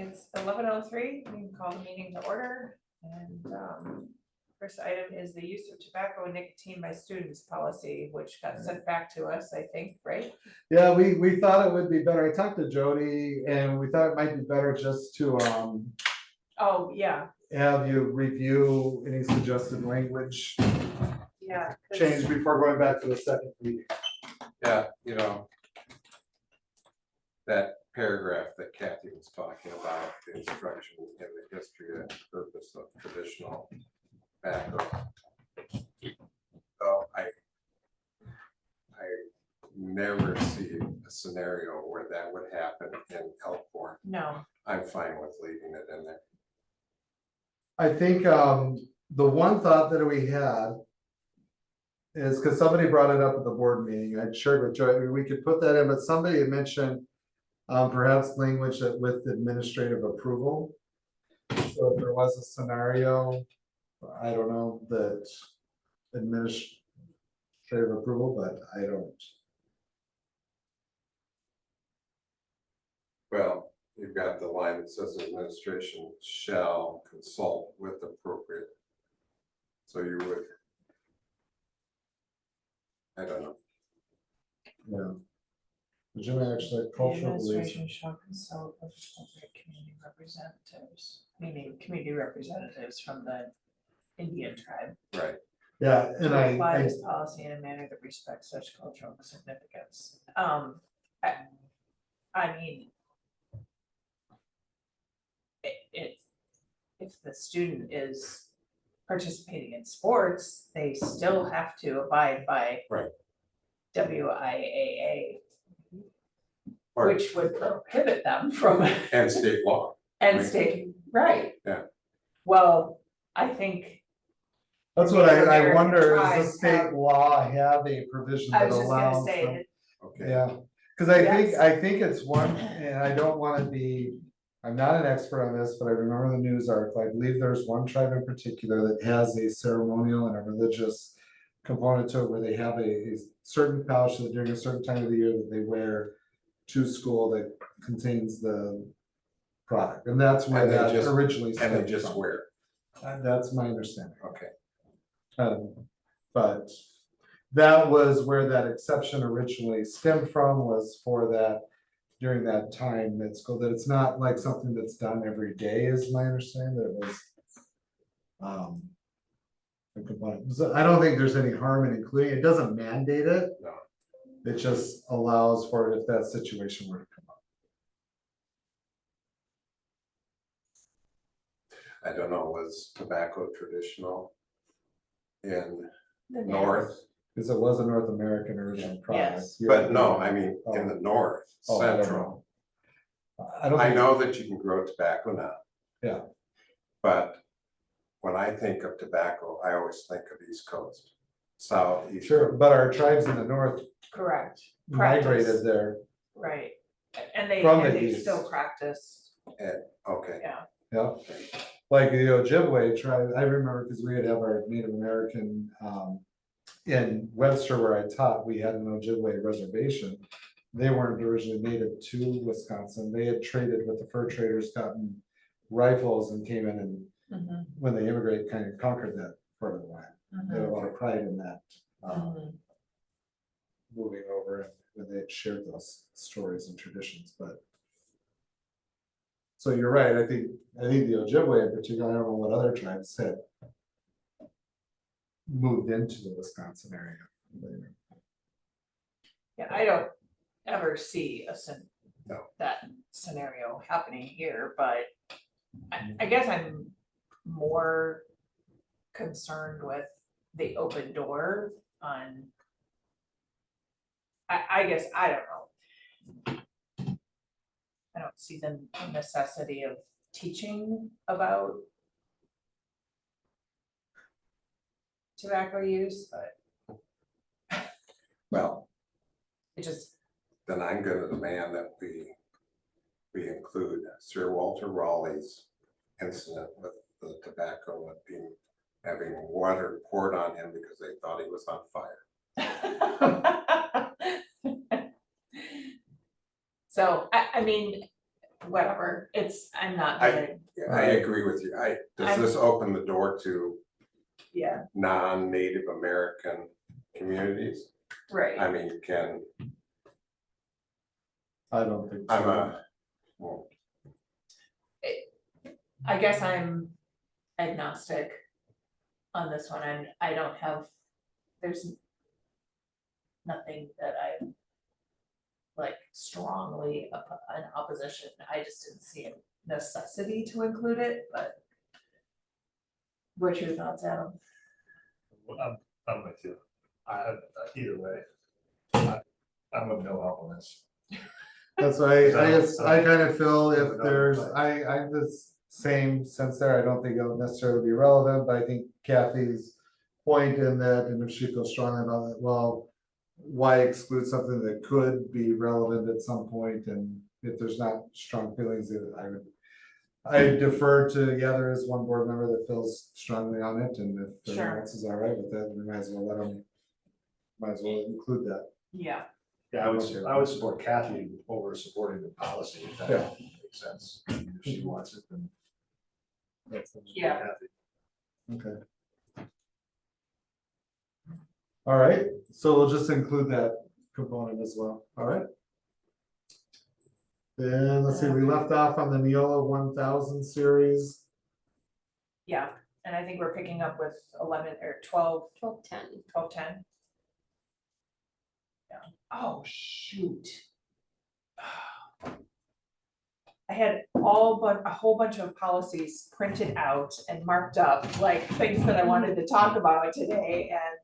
It's 11:03, we can call the meeting to order, and first item is the use of tobacco and nicotine by students policy, which got sent back to us, I think, right? Yeah, we thought it would be better. I talked to Jody and we thought it might be better just to Oh, yeah, have you review any suggested language yeah. 'cause- change before going back to the second reading. Yeah, you know, that paragraph that Kathy was talking about, the instruction in the history and purpose of traditional tobacco. So I never see a scenario where that would happen in Elkhorn. No, I'm fine with leaving it in there. I think the one thought that we had is because somebody brought it up at the board meeting, I shared with Joy, we could put that in, but somebody had mentioned perhaps language that with administrative approval. So if there was a scenario, I don't know, that administrative approval, but I don't. Well, you've got the line that says administration shall consult with appropriate. So you would. I don't know. Yeah. Jim actually the cultural beliefs. administration shall consult with appropriate community representatives, meaning community representatives from the Indian tribe. Right. Yeah, and To apply I, this policy in a manner that respects such cultural significance. I mean. If the student is participating in sports, they still have to abide by. Right. WIAA, Or- which would prohibit them from. And state law. And Right. state, right. Yeah. Well, I think, that's what I American wonder, does the tribes state have- law have a provision I that was just gonna allows say them? that, Okay. Yeah, cause I Yes. think it's one, and I don't wanna be, I'm not an expert on this, but I remember the news article, I believe there's one tribe in particular that has a ceremonial and a religious component to it where they have a certain pouch that during a certain time of the year that they wear to school that contains the product, and that's where And they that just- originally And they stemmed just from. wear. That's my understanding. Okay. But that was where that exception originally stemmed from, was for that, during that time at school, that it's not like something that's done every day, is my understanding, that it was. A component, so I don't think there's any harm in including, it doesn't mandate it. No. It just allows for it if that situation were to come up. I don't know, was tobacco traditional in the north? Because it was a North American original product. Yes. But no, I mean, in the north, Oh, I don't central. I don't. I think- know that you can grow tobacco now. Yeah. But when I think of tobacco, I always think of East Coast, South, East. Sure, but our tribes in the north correct, migrated Practice. there. right, and they, From the and they east. still practice, Okay, yeah, Yeah, like the Ojibwe tribe, I remember because we would have our Native American, in Webster where I taught, we had an Ojibwe reservation. They weren't originally native to Wisconsin, they had traded with the fur traders, gotten rifles and came in and mhm, when they immigrated, kind of conquered that part of the land. They had a mhm, lot of pride in that, mhm. moving over and when they had shared those stories and traditions, but. So you're right, I think the Ojibwe in particular, I don't know what other tribes had. Moved into the Wisconsin area later. Yeah, I don't ever see No. that scenario happening here, but I guess I'm more concerned with the open door on. I guess, I don't know. I don't see the necessity of teaching about tobacco use, but well, it just, then I'm gonna demand that we include Sir Walter Raleigh's incident with the tobacco and having water poured on him because they thought he was on fire. so, I mean, whatever, I'm not I- gonna, I agree with you. Does this open the door to yeah, non-Native American communities? right. I mean, I don't think I'm so. well, I guess I'm agnostic on this one, I don't have, there's nothing that I like strongly in opposition, I just didn't see a necessity to include it, but what's your thoughts, Adam? I'm with you. Either way. I'm of no help on this. That's why So- I kind of feel if Another there's, thing. I have this same sense there, I don't think it'll necessarily be relevant, but I think Kathy's point in that, and if she feels strongly about it, well, why exclude something that could be relevant at some point, and if there's not strong feelings, I defer to, yeah, there is one board member that feels strongly on it, and if Sure. everyone else is all right with that, we might as well might as well include that. Yeah, Yeah, I would support Kathy over supporting the policy, if Yeah. that makes sense. If she wants it, then. that's up to Yeah. Kathy. Okay. All right, so we'll just include that component as well, all right? Then, let's see, we left off on the Neola 1000 series. yeah, and I think we're picking up with 11 or 12, 12:10. 12:10. Yeah, oh, shoot. I had a whole bunch of policies printed out and marked up, like things that I wanted to talk about today, and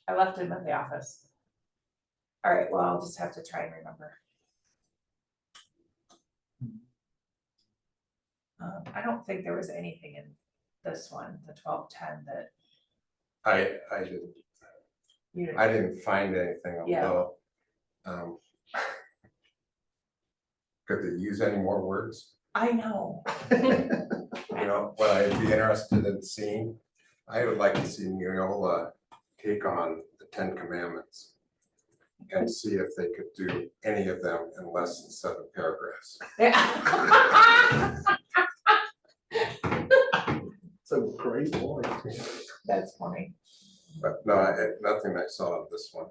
I left them at the office. All right, well, I'll just have to try and remember. I don't think there was anything in this one, the 12:10, that I didn't, you didn't. I didn't find anything, Yeah. although. Could they use any more words? I know. You know, what I'd be interested in seeing, I would like to see Neola take on the 10 Commandments. And see if they could do any of them in less than 7 paragraphs. It's a great point. That's funny. But no, nothing I saw of this one.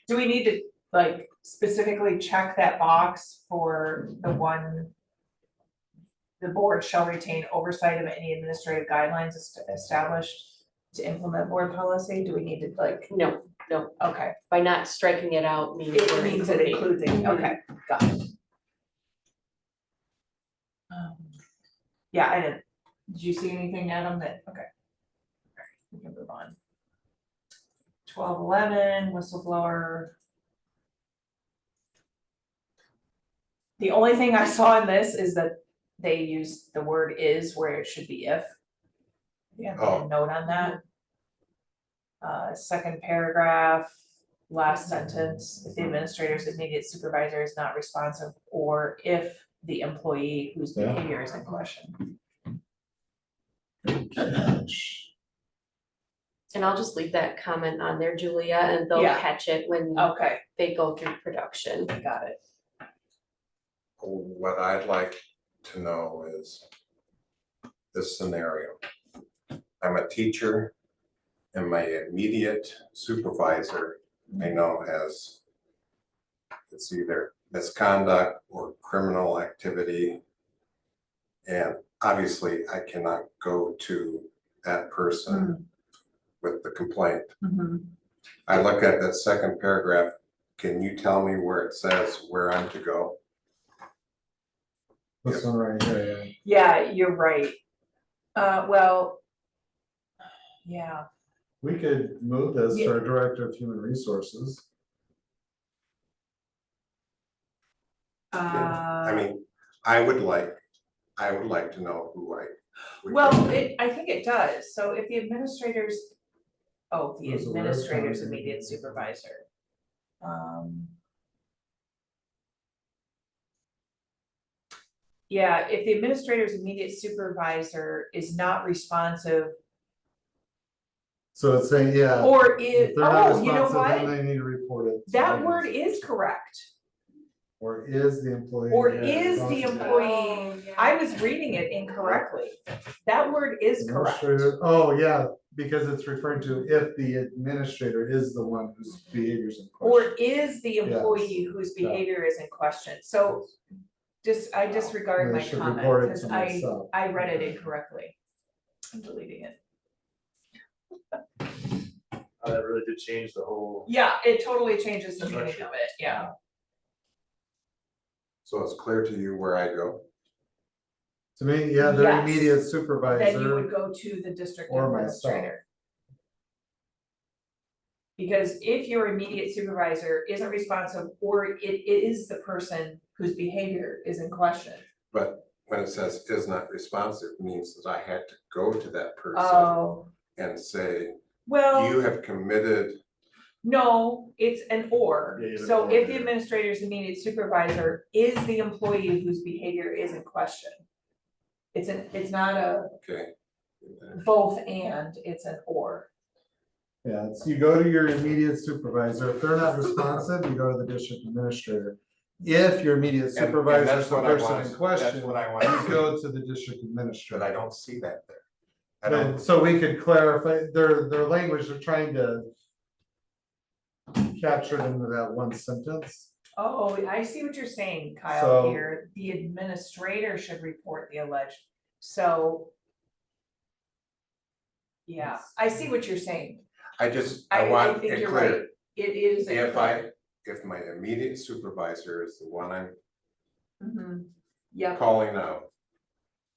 Do we need to like specifically check that box for the one? The board shall retain oversight of any administrative guidelines established to implement board policy? Do we need to like, No, okay, by not striking it out means it we're means it including. includes it, okay, got it. Yeah, I didn't, did you see anything, Adam, that, okay. Alright, we can move on. 12:11 whistleblower. The only thing I saw in this is that they used the word is where it should be if. Yeah, Oh. a note on that. Second paragraph, last sentence, if the administrator's immediate supervisor is not responsive, or if the employee whose Yeah. behavior is in question. And I'll just leave that comment on there, Julia, and they'll Yeah. catch it when Okay, they go through production. got it. What I'd like to know is this scenario. I'm a teacher and my immediate supervisor I know has, it's either misconduct or criminal activity. And obviously I cannot go to that person with the complaint. Mhm. I look at that second paragraph. Can you tell me where it says where I'm to go? This one right here, yeah. Yeah, you're right. Well. Yeah, We could move this Yeah. to our Director of Human Resources. I mean, I would like to know who I. would well, go. I think it does, so if the administrators. Oh, the Who's the word? administrator's immediate supervisor. Yeah, if the administrator's immediate supervisor is not responsive, So it's saying, yeah, or if if, they're not oh, you know responsive, then what? they need to report it. That word is correct, Or is the employee. or yeah, is the responsible. employee, I was reading it incorrectly. That word is correct. Administrator, oh, yeah, because it's referring to if the administrator is the one whose behavior is in Or question. is the employee whose Yeah. behavior is in question, so I disregard They my should comment, report it because to myself. I read it incorrectly. I'm deleting it. That really did change the whole. Yeah, it totally changes the meaning of it, yeah. So it's clear to you where I go. To me, yeah, their Yes. immediate Then you supervisor, would go to the district or myself. administrator. Because if your immediate supervisor isn't responsive, or it is the person whose behavior is in question. But when it says is not responsive, means that I had to go to that person Oh, and say, you well, have committed, no, it's an or. Yeah, either So or, if the yeah. administrator's immediate supervisor is the employee whose behavior is in question. It's not a okay. both and, it's an or. yeah, it's you go to your immediate supervisor, if they're not responsive, you go to the district administrator. If your immediate And supervisor that's is the what I person want- in question, That's what I want to you see, go to the district but administrator. I don't see that there. I And don't, so we could clarify, their language, they're trying to capture it into that one sentence. Oh, I see what you're saying, Kyle, So- here, the administrator should report the alleged, so. Yeah, I see what you're saying, I want think it you're right, clear. it is. If my immediate supervisor is the one I'm Mhm. Yep, calling out,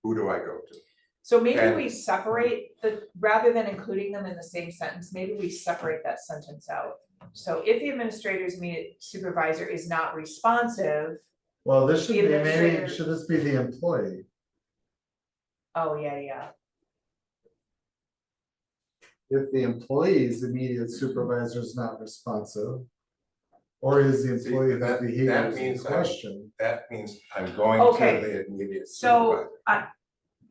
who do I go to? so maybe And- we separate rather than including them in the same sentence, maybe we separate that sentence out. So if the administrator's immediate supervisor is not responsive, Well, this should The be, maybe, administrator- should this be the employee? oh, yeah. If the employee's immediate supervisor is not responsive. Or is the See, employee whose that behavior is in means question? That means I'm going to Okay. the immediate So supervisor.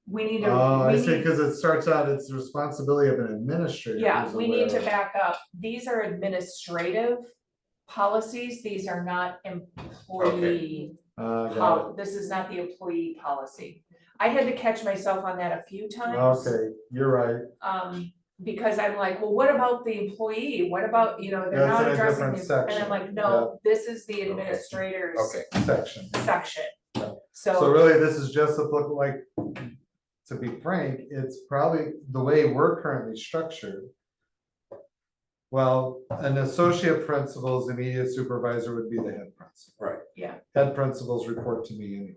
we need to, Oh, I we see, need, cause it starts out, it's the responsibility of an administrator. yeah, who's we need to aware of- back up, these are administrative policies, these are not employee. Got This is not the employee policy. I had to catch myself on that a few it. times. Okay, you're right. Because I'm like, well, what about the employee? What about, they're That's not in a addressing different the, and I'm section. like, no, this is the administrator's Okay, Section. section. Yeah. So, So really, this is just applicable, like, to be frank, it's probably the way we're currently structured. Well, an associate principal's immediate supervisor would be the head principal. right. Head principals report to me anyway.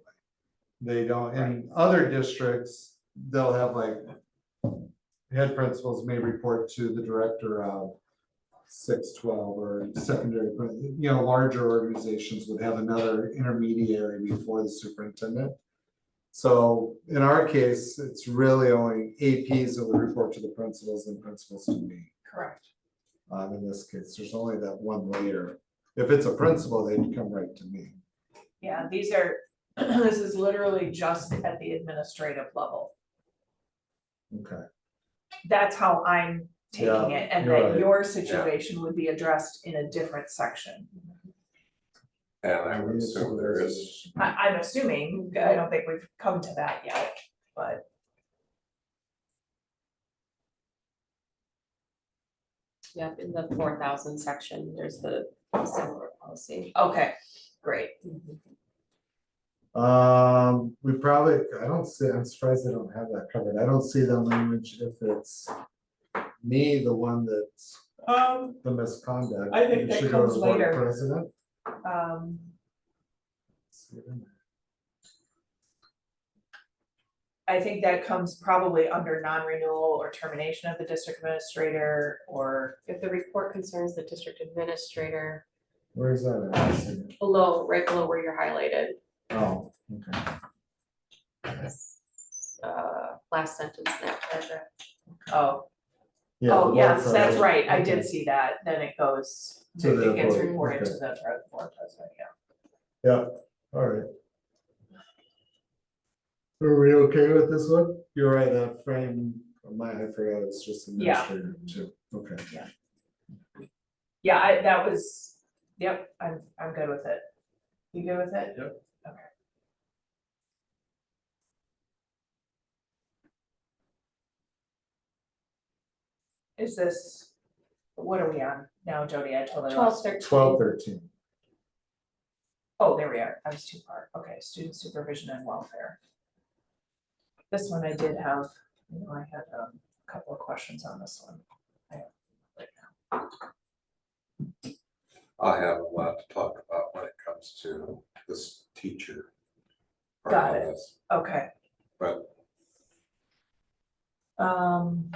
They don't, in other districts, they'll have like. Head principals may report to the director of 612 or secondary, larger organizations would have another intermediary before the superintendent. So in our case, it's really only APs that would report to the principals and principals to me. correct. In this case, there's only that one layer. If it's a principal, they'd come right to me. Yeah, these are, this is literally just at the administrative level. Okay. That's how I'm taking Yeah, it, and you're that right. your situation would be addressed in a different section. And I would assume there is, I'm assuming, I don't think we've come to that yet, but. Yep, in the 4,000 section, there's the similar policy. Okay, great. We probably, I don't see, I'm surprised they don't have that covered. I don't see the language if it's me, the one that's the misconduct. I think It that should go to comes the board later. President. I think that comes probably under non-renewal or termination of the district administrator, or, If the report concerns the district administrator, Where is that? at? I see it. right below where you're highlighted, Oh, okay. last sentence in that paragraph. oh, Yeah, the oh, board yes, that's president. right, I Okay. did see that, then it goes, To the it gets board, reported okay. to the board president, yeah. Yeah, all right. Are we okay with this one? You're right, that frame, I forgot, it's just Yeah. administrator too, okay. Yeah, that was, Yep, I'm good with it. You good with it? Yep. Okay. Is this, what are we on now, Jody? I totally 12, lost. 13. 12, 13. Oh, there we are. I was too far. Okay, student supervision and welfare. This one I did have, I had a couple of questions on this one. I have a lot to talk about when it comes to this teacher. part Got of it. this, Okay, But um.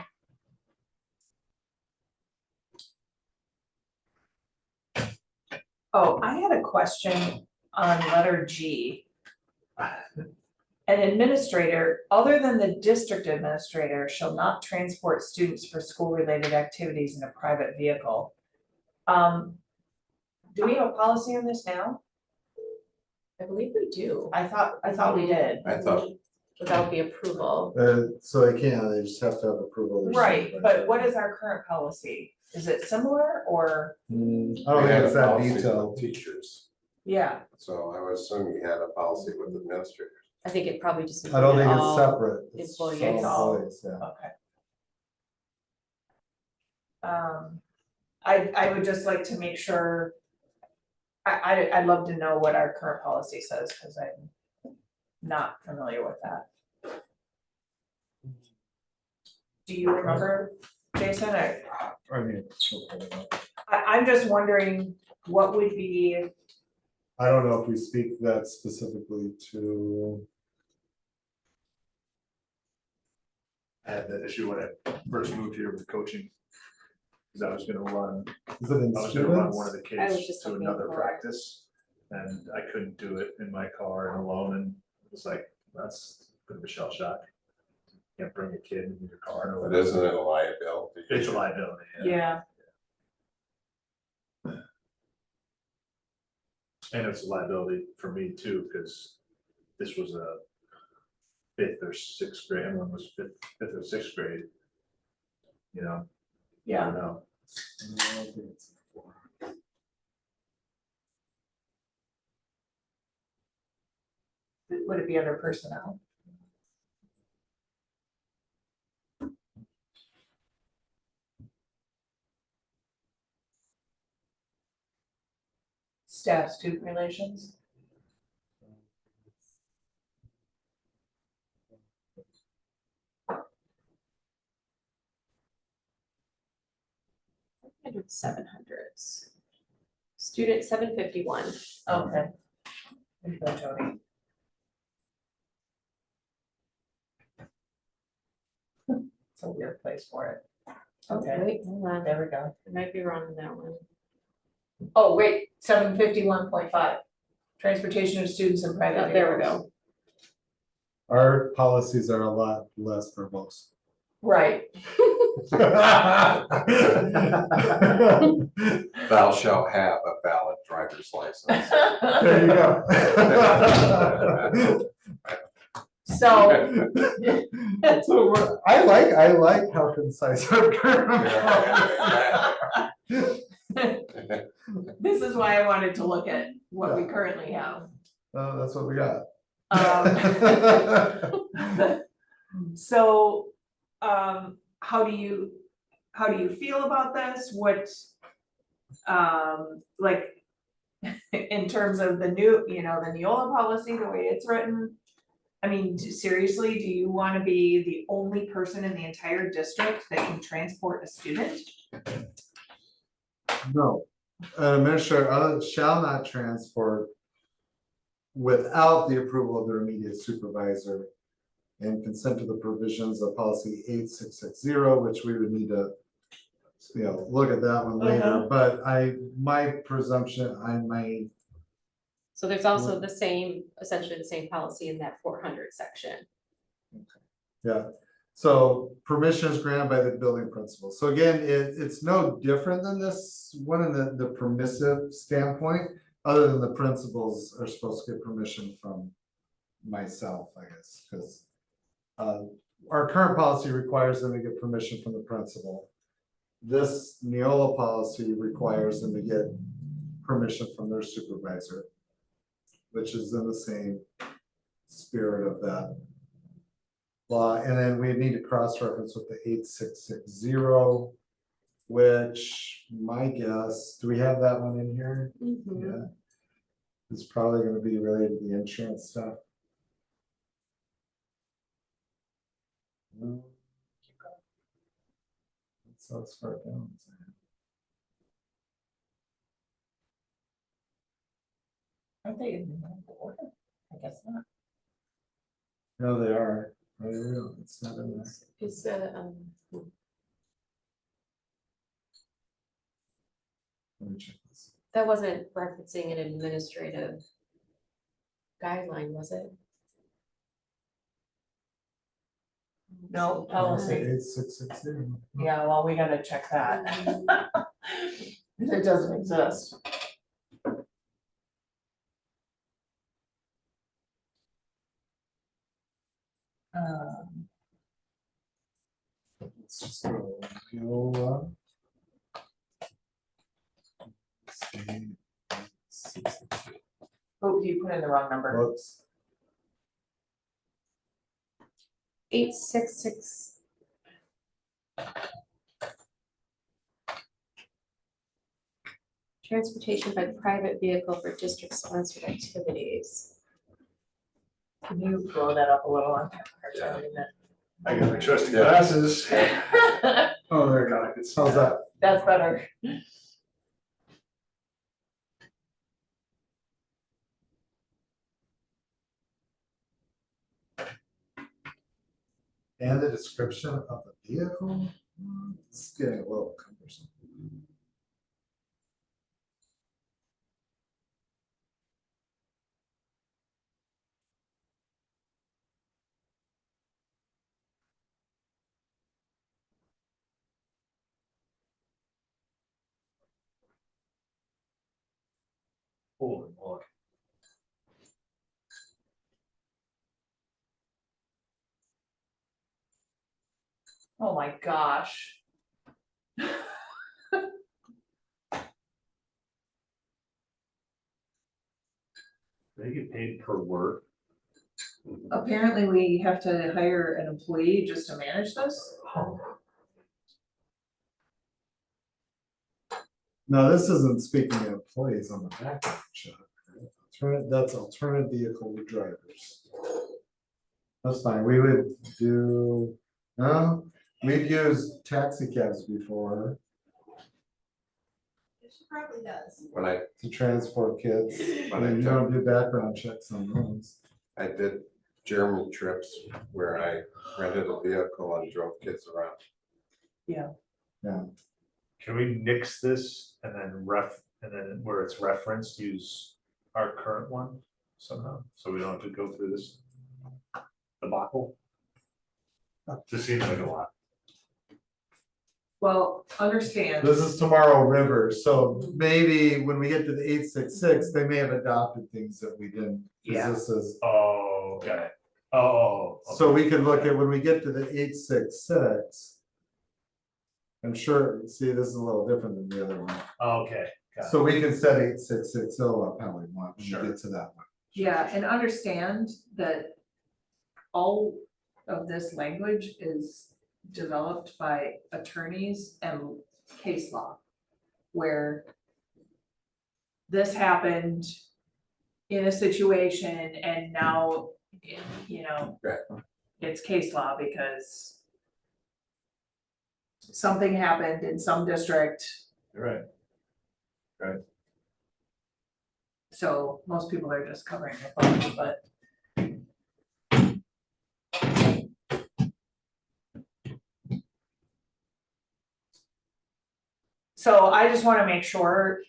Oh, I had a question on letter G. An administrator, other than the district administrator, shall not transport students for school-related activities in a private vehicle. Do we have a policy on this now? I believe we do. I thought we did. I thought, Without the approval. So they can't, they just have to have approval. of their Right, supervisor. but what is our current policy? Is it similar or, I don't we think had it's a that policy detailed. with teachers, yeah, so I would assume you had a policy with administrators. I think it probably just. I don't think included it's all- separate. It's employees. all It's all- employees, yeah. okay. I would just like to make sure. I'd love to know what our current policy says, cause I'm not familiar with that. Do you remember, Jason? I mean, she'll pull it up. I'm just wondering what would be, I don't know if we speak that specifically to, I had that issue when I first moved here with coaching. Cause I was gonna run, is it in I was gonna run students? one of the I was kids just to looking another for it. practice. And I couldn't do it in my car and alone, and it was like, that's a bit of a shell shock. Can't bring a kid in your car. or But isn't it a liability? It's a liability, yeah. yeah, And it's a liability for me too, because this was a 5th or 6th grade, everyone was 5th or 6th grade. You know, I yeah, don't know. I don't think it's before. would it be under personnel? Staff student relations? Under 700s. Student 751. Okay. There you go, Jody. It's a weird place for it. Okay, Wait, hold on. there we go. I might be wrong on that one. Oh, wait, 751.5. Transportation of students in private Oh, there we vehicles. go. Our policies are a lot less verbose. Right, Thou shalt have a valid driver's license. There you go. so, So I like how concise our current. this is why I wanted to look at what we currently have. That's what we got. So, how do you feel about this? What, like, in terms of the new, the Neola policy, the way it's written? I mean, seriously, do you wanna be the only person in the entire district that can transport a student? No, an administrator shall not transport without the approval of their immediate supervisor and consent to the provisions of policy 8660, which we would need to, look at that one later, but my presumption, So there's also the same, essentially the same policy in that 400 section. yeah. So permission is granted by the building principal. So again, it's no different than this one in the permissive standpoint, other than the principals are supposed to get permission from myself, I guess, because our current policy requires them to get permission from the principal. This Neola policy requires them to get permission from their supervisor, which is in the same spirit of that law. And then we need to cross-reference with the 8660, which my guess, do we have that one in here? Mhm. Yeah. It's probably gonna be related to the insurance stuff. No. So it's far down. Aren't they in the order? I guess not. No, they are. Oh, they're real. It's not in there. Is Let me check this. that wasn't referencing an administrative guideline, was it? No, policy. 8660. Yeah, well, we gotta check that. It doesn't exist. Let's just go. Go, see. 660. Oh, you put in the wrong number. Whoops. 866. Transportation by private vehicle for district sponsored activities. Can you blow that up a little? I'm having a hard time reading I got my trusty Yeah. glasses. that. Oh, there you God, go. I could see How's that? That's better. And the description of the vehicle? It's getting a little cumbersome. Holy moly. Oh my gosh. They get paid per word. Apparently, we have to hire an employee just to manage this? No, this isn't speaking of employees on the back of the check. That's alternate vehicle drivers. That's fine, we would do, no, we've used taxi cabs before She probably does. When I to transport kids. When I And you took- don't do background checks on those. I did German trips where I rented a vehicle and drove kids around. Can we nix this and then and then where it's referenced, use our current one somehow, so we don't have to go through this debacle? Just seems like a lot. Well, understand. This is Tomorrow River, so maybe when we get to the 866, they may have adopted things that we didn't. 'Cause Yeah. this is, Oh, okay. Oh. so okay. we can look at, when we get to the 866. I'm sure, see, this is a little different than the other one. Okay, got it. So we can set 8660 up how we want when Sure. we get to that one. Yeah, and understand that all of this language is developed by attorneys and case law. Where this happened in a situation and now, you know, Right. it's case law because something happened in some district, You're right. so most people are just covering their phone, but. So I just wanna make sure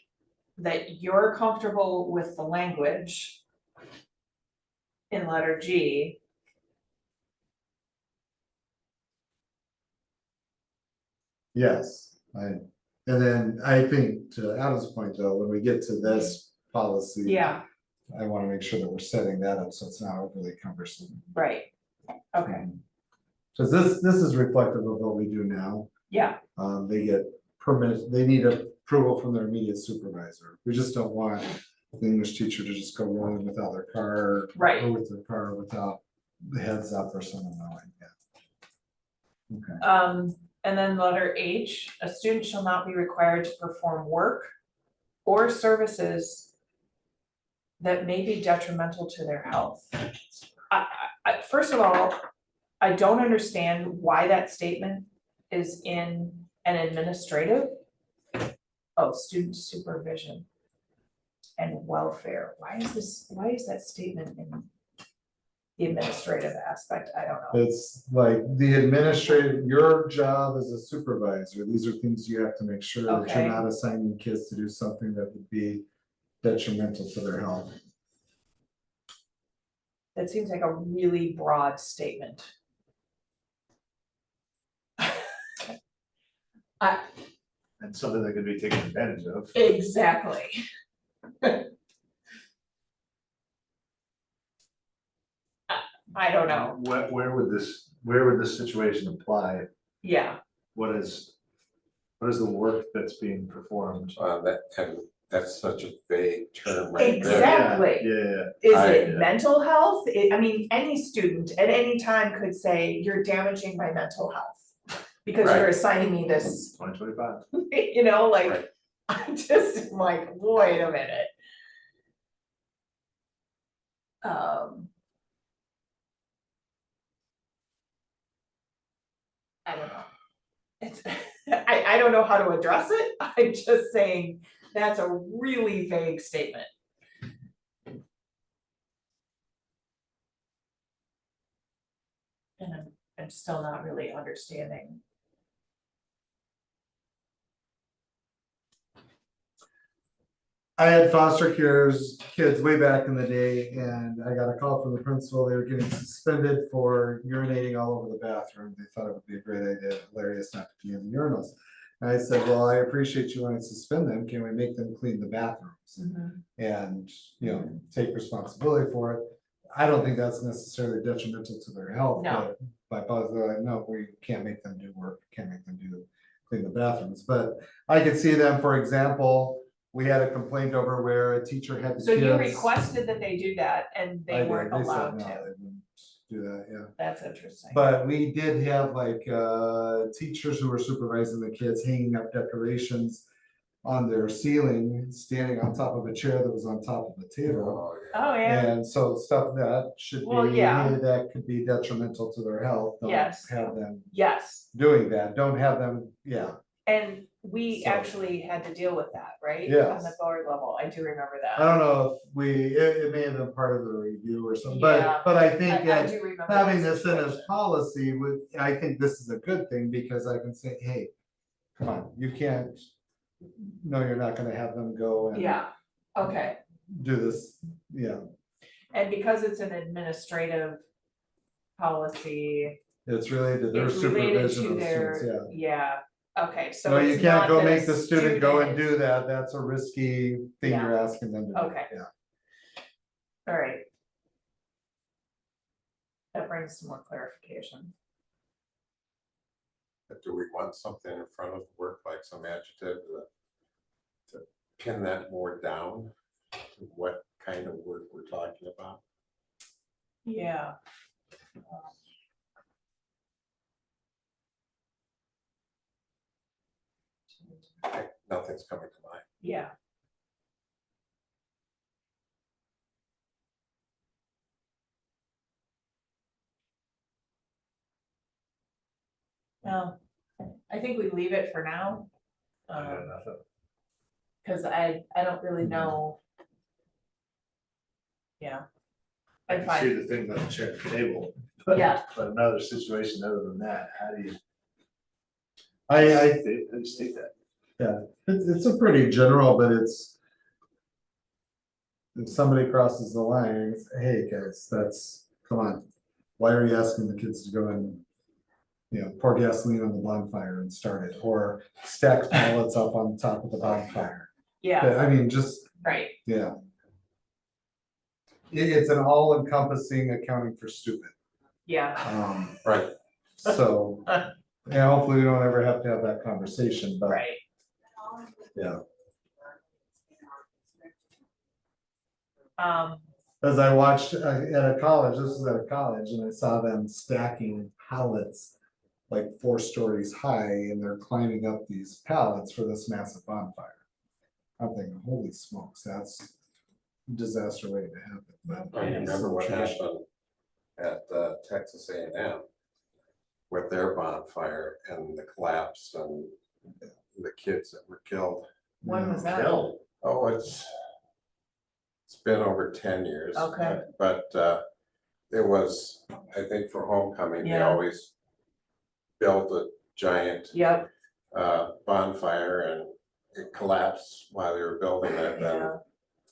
that you're comfortable with the language in letter G. Yes, and then I think to Adam's point though, when we get to this policy. Yeah, I wanna make sure that we're setting that up so it's not overly cumbersome. right, okay, Cause this is reflective of what we do now. yeah, They get permit, they need a approval from their immediate supervisor. We just don't want the English teacher to just go rolling without their car. Right. Or with their car without the heads up or someone knowing, yeah. Okay, And then letter H, a student shall not be required to perform work or services that may be detrimental to their health. First of all, I don't understand why that statement is in an administrative. Oh, student supervision and welfare. Why is that statement in the administrative aspect? I don't know. it's like the administrative, your job as a supervisor, these are things you have to make sure that Okay. you're not assigning kids to do something that would be detrimental to their health. That seems like a really broad statement. And something that could be taken advantage of. Exactly. I don't know, Where would this situation apply? yeah, What is the work that's being performed? That's such a vague term right there. Exactly. Yeah, Is I- it mental health? I mean, any student at any time could say, you're damaging my mental health. Because you're Right. assigning me this, 2025. you know, like, Right. I just am like, wait a minute. I don't know. It's, I don't know how to address it, I'm just saying, that's a really vague statement. And I'm still not really understanding. I had foster cares kids way back in the day, and I got a call from the principal. They were getting suspended for urinating all over the bathroom. They thought it would be a great idea, hilarious not to pee in the urinals. And I said, well, I appreciate you wanting to suspend them. Can we make them clean the bathrooms and, you know, take responsibility for it? I don't think that's necessarily detrimental to their health, No. but by positive, like, no, we can't make them do work, can't make them clean the bathrooms. But I could see them, for example, we had a complaint over where a teacher had the So you kids- requested that they do that and I they did. weren't They said allowed no, to, they wouldn't do that, yeah. that's interesting. But we did have like teachers who were supervising the kids hanging up decorations on their ceiling, standing on top of a chair that was on top of a table. Oh, yeah. Oh, yeah, And so stuff that should Well, be, yeah. that could be detrimental to their health. Don't Yes. have them yes, doing that, don't have them, yeah. and we So- actually had to deal with that, right? On Yes. the board level, I do remember that. I don't know if it may have been part of the review or something, Yeah. but I think I that do remember. having that this in as situation. policy would, I think this is a good thing, because I can say, hey, come on, you can't. No, you're not gonna have them go and Yeah, okay, do this, yeah, and because it's an administrative policy, it's related to their it's related supervision to of their, students, yeah, okay, yeah. so No, you it's can't not go that a make the student go and student- do that, that's a risky thing Yeah. you're asking them to do, Okay. yeah. All right. That brings some more clarification. But do we want something in front of the work, like some adjective to pin that more down? To what kind of work we're talking about? Yeah. Nothing's coming to mind. Yeah. Well, I think we leave it for now. Nothing. Cause I don't really know. Yeah. I I'm can see fine, the thing on the chair at the table. but- Yeah. But another situation other than that, how do you? I How do you state that? it's a pretty general, but it's. If somebody crosses the line, it's, hey, guys, that's, come on, why are you asking the kids to go and. You know, pour gasoline on the bonfire and start it, or stack pallets up on top of the bonfire. yeah, I mean, just, right, yeah. It's an all-encompassing accounting for stupid, yeah, Right, so. Yeah, hopefully we don't ever have to have that conversation, but. right. Yeah. Um, As I watched at a college, this was at a college, and I saw them stacking pallets like 4 stories high, and they're climbing up these pallets for this massive bonfire. I'm thinking, holy smokes, that's a disaster waiting to happen. But I remember what tradition. happened at Texas A&M with their bonfire and the collapse and the kids that were killed. when was that? Oh, it's been over 10 years. Okay. But it was, I think for homecoming, they Yeah. always built a giant Yep, bonfire and it collapsed while they were building it and yeah,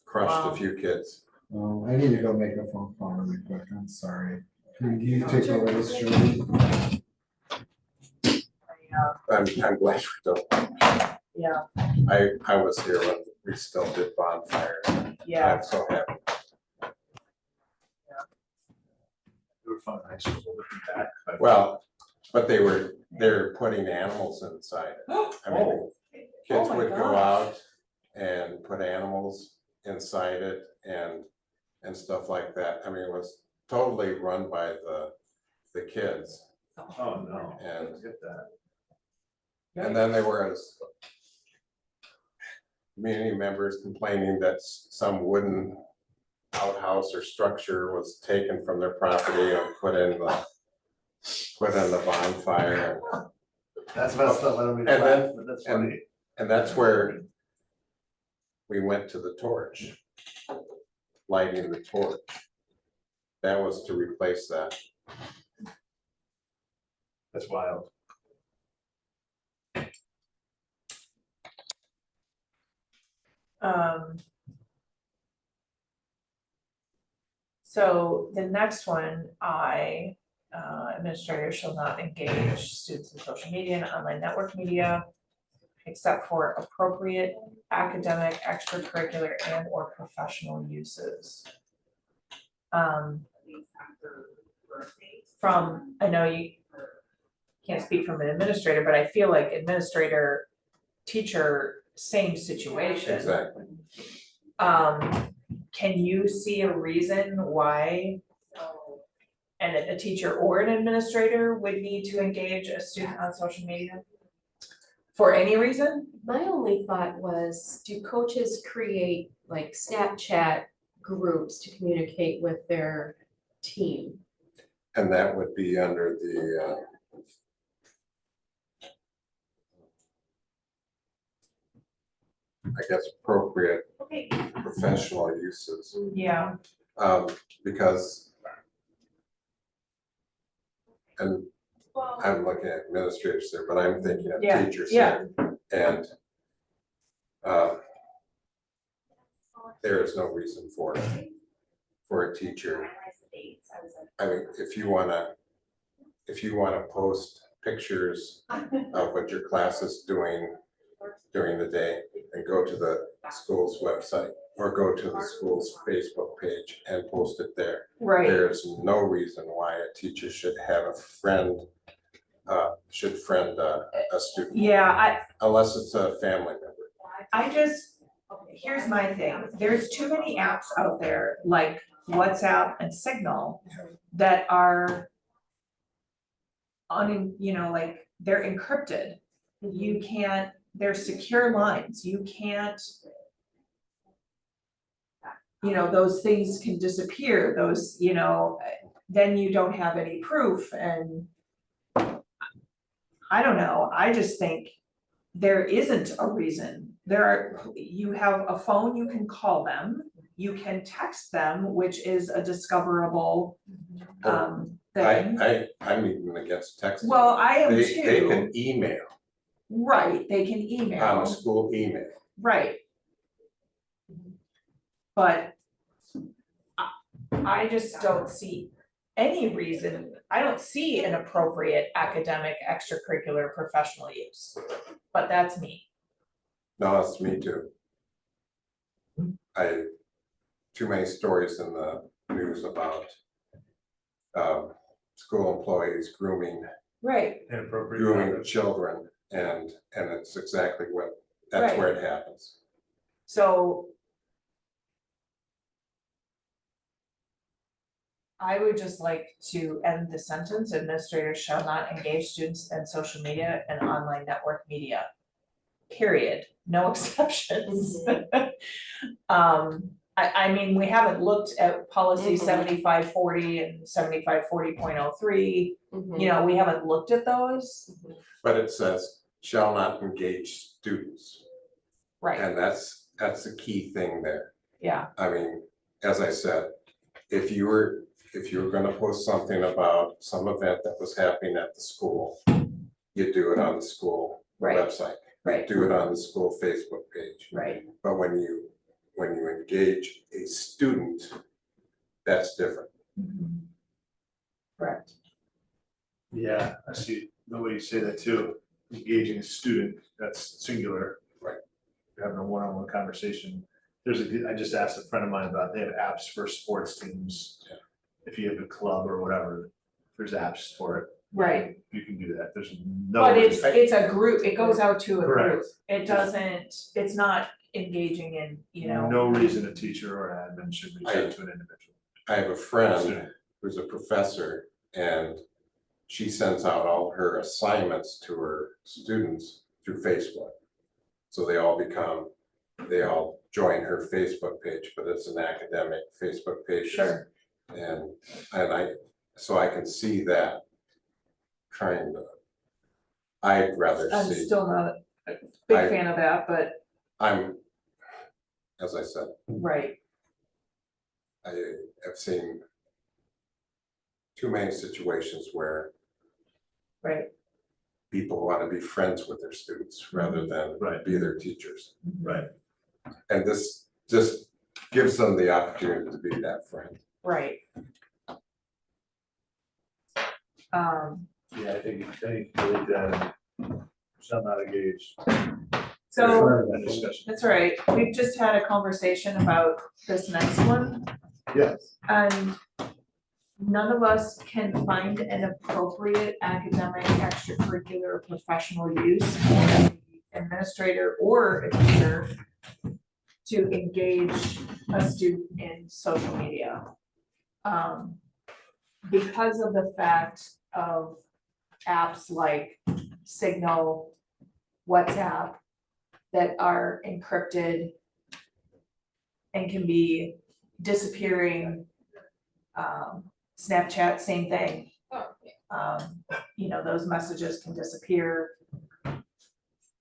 crushed Wow. a few kids. Oh, I need to go make a phone call really quick, I'm sorry. Can you take over this, Julie? yeah, I'm glad we don't. yeah, I was here when we still did bonfires. yeah, I'm so happy. It would fun, high school looking back. but- Well, but they're putting animals inside it. I mean, kids Oh my would go gosh. out and put animals inside it and stuff like that. I mean, it was totally run by the kids. Oh, no, And- get that. And then there was community members complaining that some wooden outhouse or structure was taken from their property and put in the bonfire. That's messed up, I don't mean to And then- laugh, but that's and- funny. And that's where we went to the torch, lighting the torch. That was to replace that. That's wild. um. So the next one, administrators shall not engage students in social media and online network media, except for appropriate academic, extracurricular, and or professional uses. I know you can't speak from an administrator, but I feel like administrator, teacher, same situation. Exactly. Can you see a reason why a teacher or an administrator would need to engage a student on social media? For any reason? My only thought was, do coaches create like Snapchat groups to communicate with their team? And that would be under the I guess appropriate professional uses. Yeah, Because and I'm looking at administrators there, but I'm thinking of Yeah, teachers yeah. here. And there is no reason for a teacher. I mean, if you wanna post pictures of what your class is doing during the day, and go to the school's website or go to the school's Facebook page and post it there. right, There's no reason why a teacher should have a friend, should friend a student, yeah, unless it's a family member. here's my thing, there's too many apps out there, like WhatsApp and Signal, that are like, they're encrypted. You can't, they're secure lines, you can't. Those things can disappear, then you don't have any proof and. I don't know, I just think there isn't a reason, you have a phone, you can call them, you can text them, which is a discoverable thing. I'm even against texting. Well, I am They too, can email right, they can on email, a school email. right. But I just don't see any reason, I don't see an appropriate academic, extracurricular, professional use, but that's me. No, that's me too. Too many stories in the news about school employees grooming Right. Inappropriate. grooming conduct. children, and it's exactly what That's Right. where it happens. So I would just like to end the sentence, administrators shall not engage students in social media and online network media. Period, no exceptions. I mean, we haven't looked at policy Mhm. 7540 and 7540.03. Mhm. You know, we haven't looked at those, But it says shall not engage students, right, and that's the key thing there. yeah, I mean, as I said, if you were gonna post something about some event that was happening at the school, you do it on the school Right. website. right, Do it on the school Facebook page. right, But when you engage a student, that's different. mhm. Correct, Yeah, I see the way you say that too, engaging a student, that's singular. Right. You're having a one-on-one conversation. I just asked a friend of mine about, they have apps for sports teams. Yeah. If you have a club or whatever, there's apps for it. right, You can do that, there's no. but it's reason- a group, it goes out to a group, Correct. it doesn't, it's not engaging in, you know. No reason a teacher or admin should reach out to an individual. I have a friend Student. who's a professor, and she sends out all her assignments to her students through Facebook. So they all join her Facebook page, but it's an academic Facebook page. Sure. And so I can see that trying to, I'd rather I'm see, still not a big I- fan of that, but, as I said, right, I have seen too many situations where right, people want to be friends with their students rather than Right. be their teachers. Right. And this just gives them the opportunity to be that friend. right. Yeah, I think delete that and shall not engage. So, That discussion. that's right, we've just had a conversation about this next one, Yes. and none of us can find an appropriate academic, extracurricular, or professional use for an administrator or a teacher to engage a student in social media. Because of the fact of apps like Signal, WhatsApp, that are encrypted and can be disappearing. Snapchat, same thing. You know, those messages can disappear,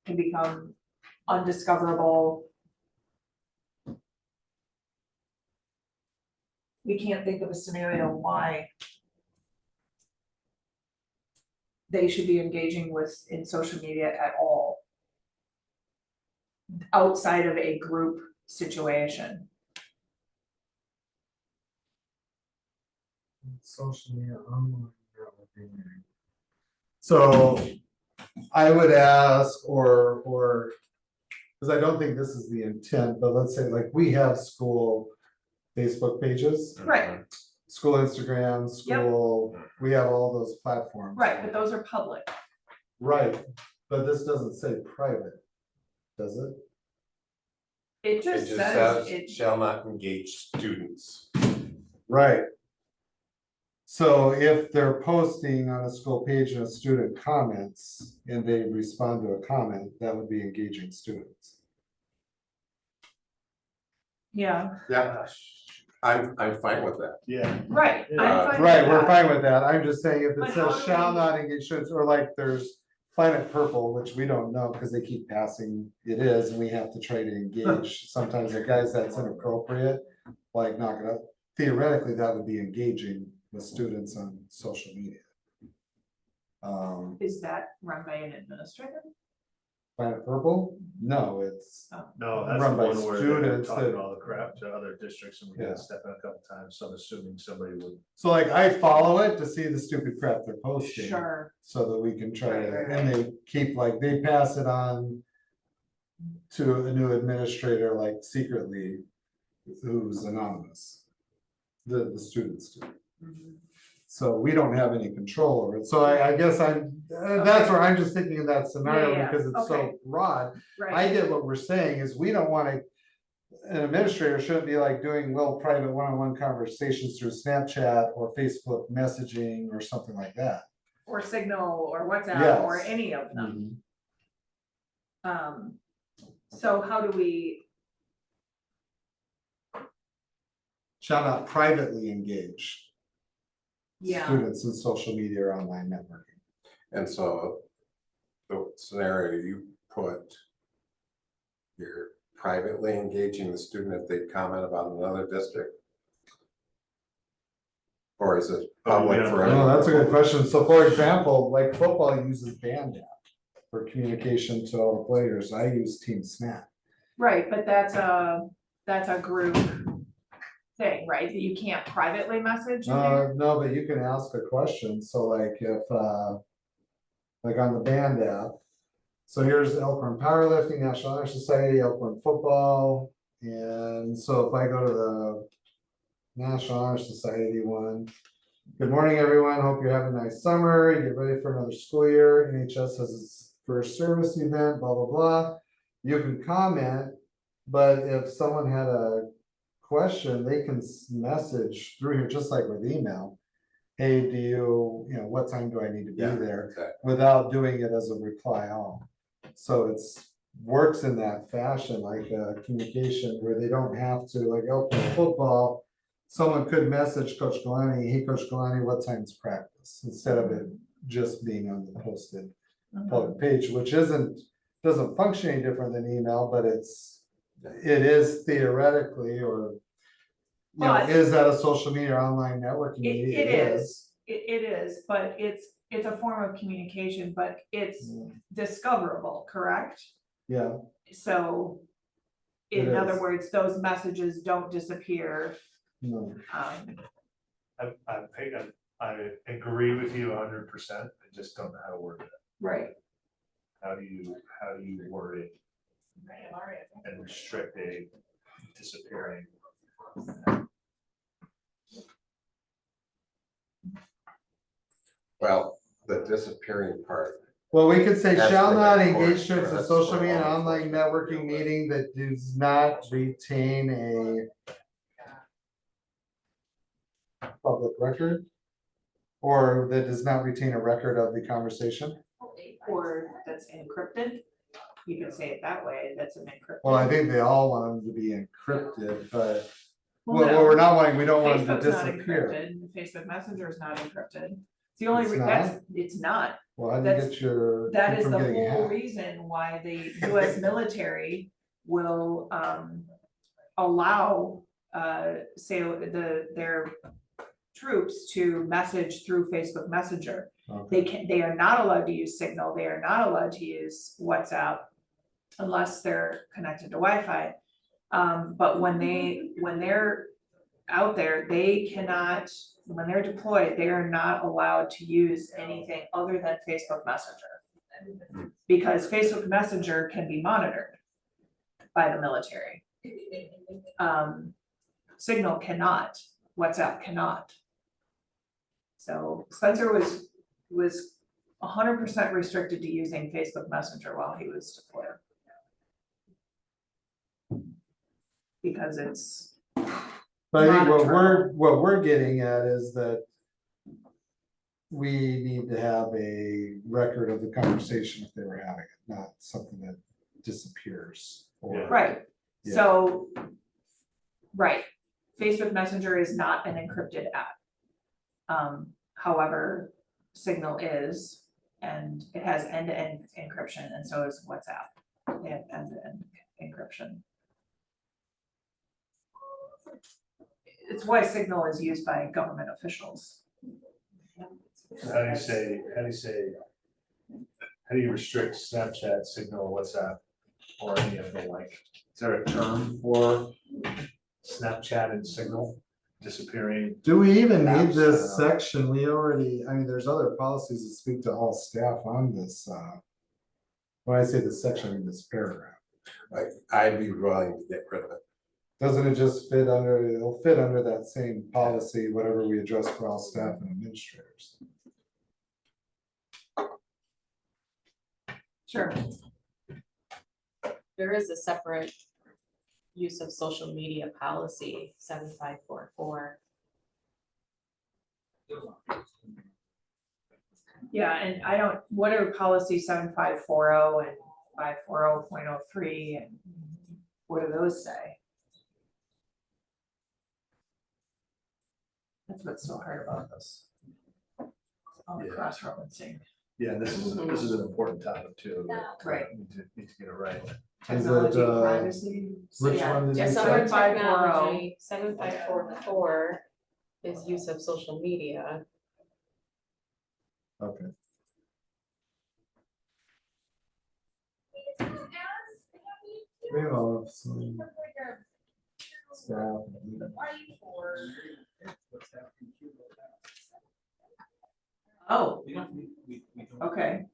can become undiscoverable. We can't think of a scenario why they should be engaging in social media at all outside of a group situation. Social media, online. So I would ask, or, because I don't think this is the intent, but let's say like we have school Facebook pages, Right. school Instagram, school, we have all those platforms. Right, but those are public. Right, but this doesn't say private, does it? It just says it, shall not engage students. Right. So if they're posting on a school page and a student comments and they respond to a comment, that would be engaging students. yeah, Yeah, I'm fine with that. Yeah. right, I'm Yeah. fine Right, with we're that. fine with that. I'm just saying if But it how says do shall we- not engage students, or like there's Planet Purple, which we don't know because they keep passing it is, and we have to try to engage. Sometimes the guys that's inappropriate, like knock it up. Theoretically, that would be engaging with students on social media. Is that run by an administrator? Planet Purple? No, it's, No, that's the Run by one where they're students talking that- all the crap to other districts and we Yeah. got to step in a couple times, so I'm assuming somebody would. so like I follow it to see the stupid crap they're posting. Sure, So that we can try to, Right, and they keep like, they pass it on to a new administrator, like secretly, who's anonymous. The students do. mhm, So we don't have any control over it. So I guess that's where I'm just thinking of that scenario Yeah, because it's so okay. broad. I Right, get what we're saying is we don't wanna, an administrator shouldn't be like doing little private one-on-one conversations through Snapchat or Facebook messaging or something like that. or Signal or WhatsApp or Yes. any of them. Mhm. So how do we, Shall not privately engage yeah, students in social media or online networking. And so the scenario you put, you're privately engaging the student if they comment about another district? Or is it public for Oh, everyone? that's a good question. So for example, like football uses Band App for communication to all the players. I use Team Snap. right, but that's a group thing, right? That you can't privately message in there? No, but you can ask a question. So like if, like on the Band App. So here's Elkhorn Powerlifting, National Honor Society, Elkhorn Football. And so if I go to the National Honor Society one. Good morning, everyone. Hope you're having a nice summer. You get ready for another school year. NHS has its first service event, blah, blah, blah. You can comment, but if someone had a question, they can message through here, just like with email. Hey, do you know, what time do I need to be Yeah, there? exactly. Without doing it as a reply all. So it's works in that fashion, like communication where they don't have to, like Elkhorn football. Someone could message Coach Galani, hey, Coach Galani, what time's practice? Instead of it just being on the posted public page, which doesn't function any different than email, but it is theoretically, or you know, But- is that a social media or online networking It media? is, it is, but it's a form of communication, but it's Mm, discoverable, correct? Yeah, So, It in other is. words, those messages don't disappear. no, I agree with you 100%. I just don't know how to word it. Right. How do you word it and restrict a disappearing? Well, the disappearing part, well, we could say That's shall like not a engage court, students in that's social for media and law online enforcement to networking deal with. meeting that does not retain a public record. Or that does not retain a record of the conversation. Or that's encrypted. You could say it that way, that's an encrypted. Well, I think they all want them to be encrypted, but Well, what we're no, not wanting, we don't want them Facebook's to not disappear. encrypted, Facebook Messenger is not encrypted. It's the only, It's that's, it's not. Well, how do you That's- get your? That is from the getting whole hacked? reason why the US military will allow say their troops to message through Facebook Messenger. Okay. They are not allowed to use Signal, they are not allowed to use WhatsApp unless they're connected to Wi-Fi. But when they're out there, they cannot, when they're deployed, they are not allowed to use anything other than Facebook Messenger. Because Facebook Messenger can be monitored by the military. Signal cannot, WhatsApp cannot. So Spencer was 100% restricted to using Facebook Messenger while he was deployed. Because it's, But I think monitorable. what we're getting at is that. We need to have a record of the conversation if they were having it, not something that disappears. Or right, Yeah. so, right, Facebook Messenger is not an encrypted app. However, Signal is, and it has end-to-end encryption, and so is WhatsApp. They have end-to-end encryption. It's why Signal is used by government officials. How do you restrict Snapchat, Signal, WhatsApp, or any of the like? Is there a term for Snapchat and Signal disappearing? Do we even need Apps, this section? We already, I mean, there's other policies that speak to all staff on this. When I say this section, I mean this paragraph. like, I'd be willing to get rid of it. Doesn't it just fit under, it'll fit under that same policy, whatever we address for all staff and administrators. Sure. There is a separate use of social media policy, 7544. Yeah, and I don't, what are policy 7540 and 540.03 and what do those say? That's what's so hard about this. All the Yeah. cross-referencing. Yeah, this is an important topic too. Right. Need to get it right. Is it, Technology privacy. So which yeah, one did you yeah, say? Summer 7540. technology, 7544 is use of social media. Okay. Well, some staff. Oh, okay.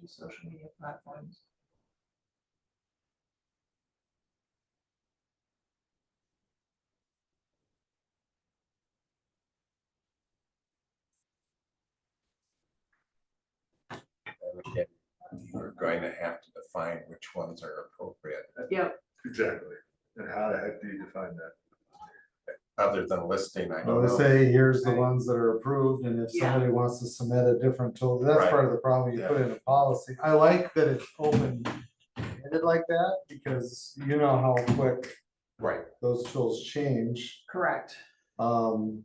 Social media platforms. We're going to have to define which ones are appropriate, Yep, Exactly. And how the heck do you define that? other than listing, I I don't would know. say, here's the ones that are approved, and if Yeah. somebody wants to submit a different tool, that's Right. part of the problem, you put in a policy. I like that it's open. Ended like that, because you know how quick Right, those tools change. correct. Um,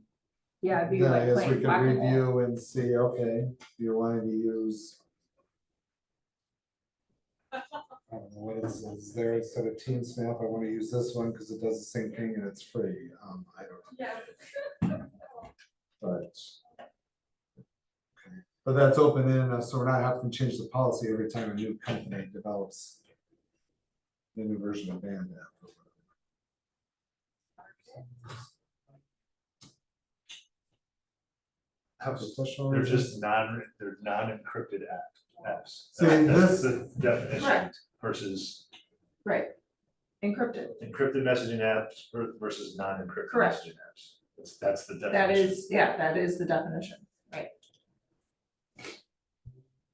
Yeah, it'd be then I like guess we playing could whack-a-mole. review and see, okay, you're wanting to use. I don't know what is there instead of Team Snap, I wanna use this one because it does the same thing and it's free, I don't know. But. Okay. But that's open in, so we're not having to change the policy every time a new company develops. The new version of Band app. or whatever. Professional They're reasons. just they're non-encrypted apps. See, That's this- the definition Correct. versus Right. Encrypted. encrypted messaging apps versus non-encrypted Correct. messaging apps. That's the definition. That is, yeah, that is the definition. Right.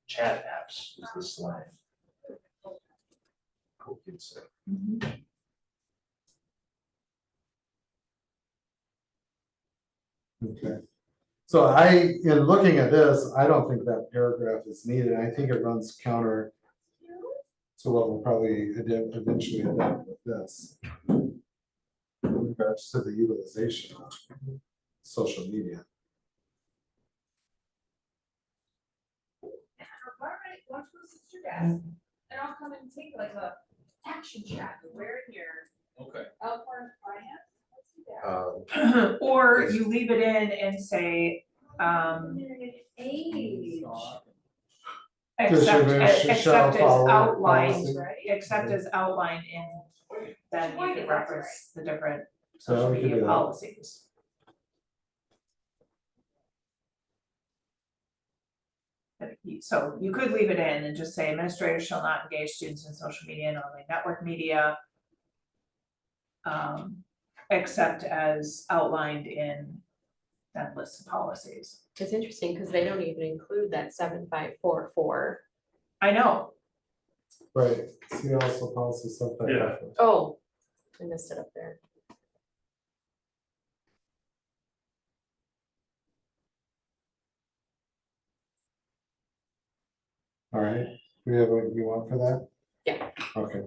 Chat apps is the slang. Cool kids say. Okay. So in looking at this, I don't think that paragraph is needed. I think it runs counter to what we'll probably eventually adapt with this. In regards to the utilization of social media. Alright, watch this at your desk, and I'll come and take like a action chat, we're here, okay. Elkhorn Finance, let's do that. Or you leave it in and say, Age. except, Distribution shall except as follow outlined, policy. except as outlined in, then you can reference the different So social we could media do that. policies. So you could leave it in and just say administrators shall not engage students in social media and online network media. Except as outlined in that list of policies. It's interesting because they don't even include that 7544. I know, Right, see also policy stuff like Yeah. that. Oh, I missed it up there. All right, we have what you want for that? Yeah. Okay,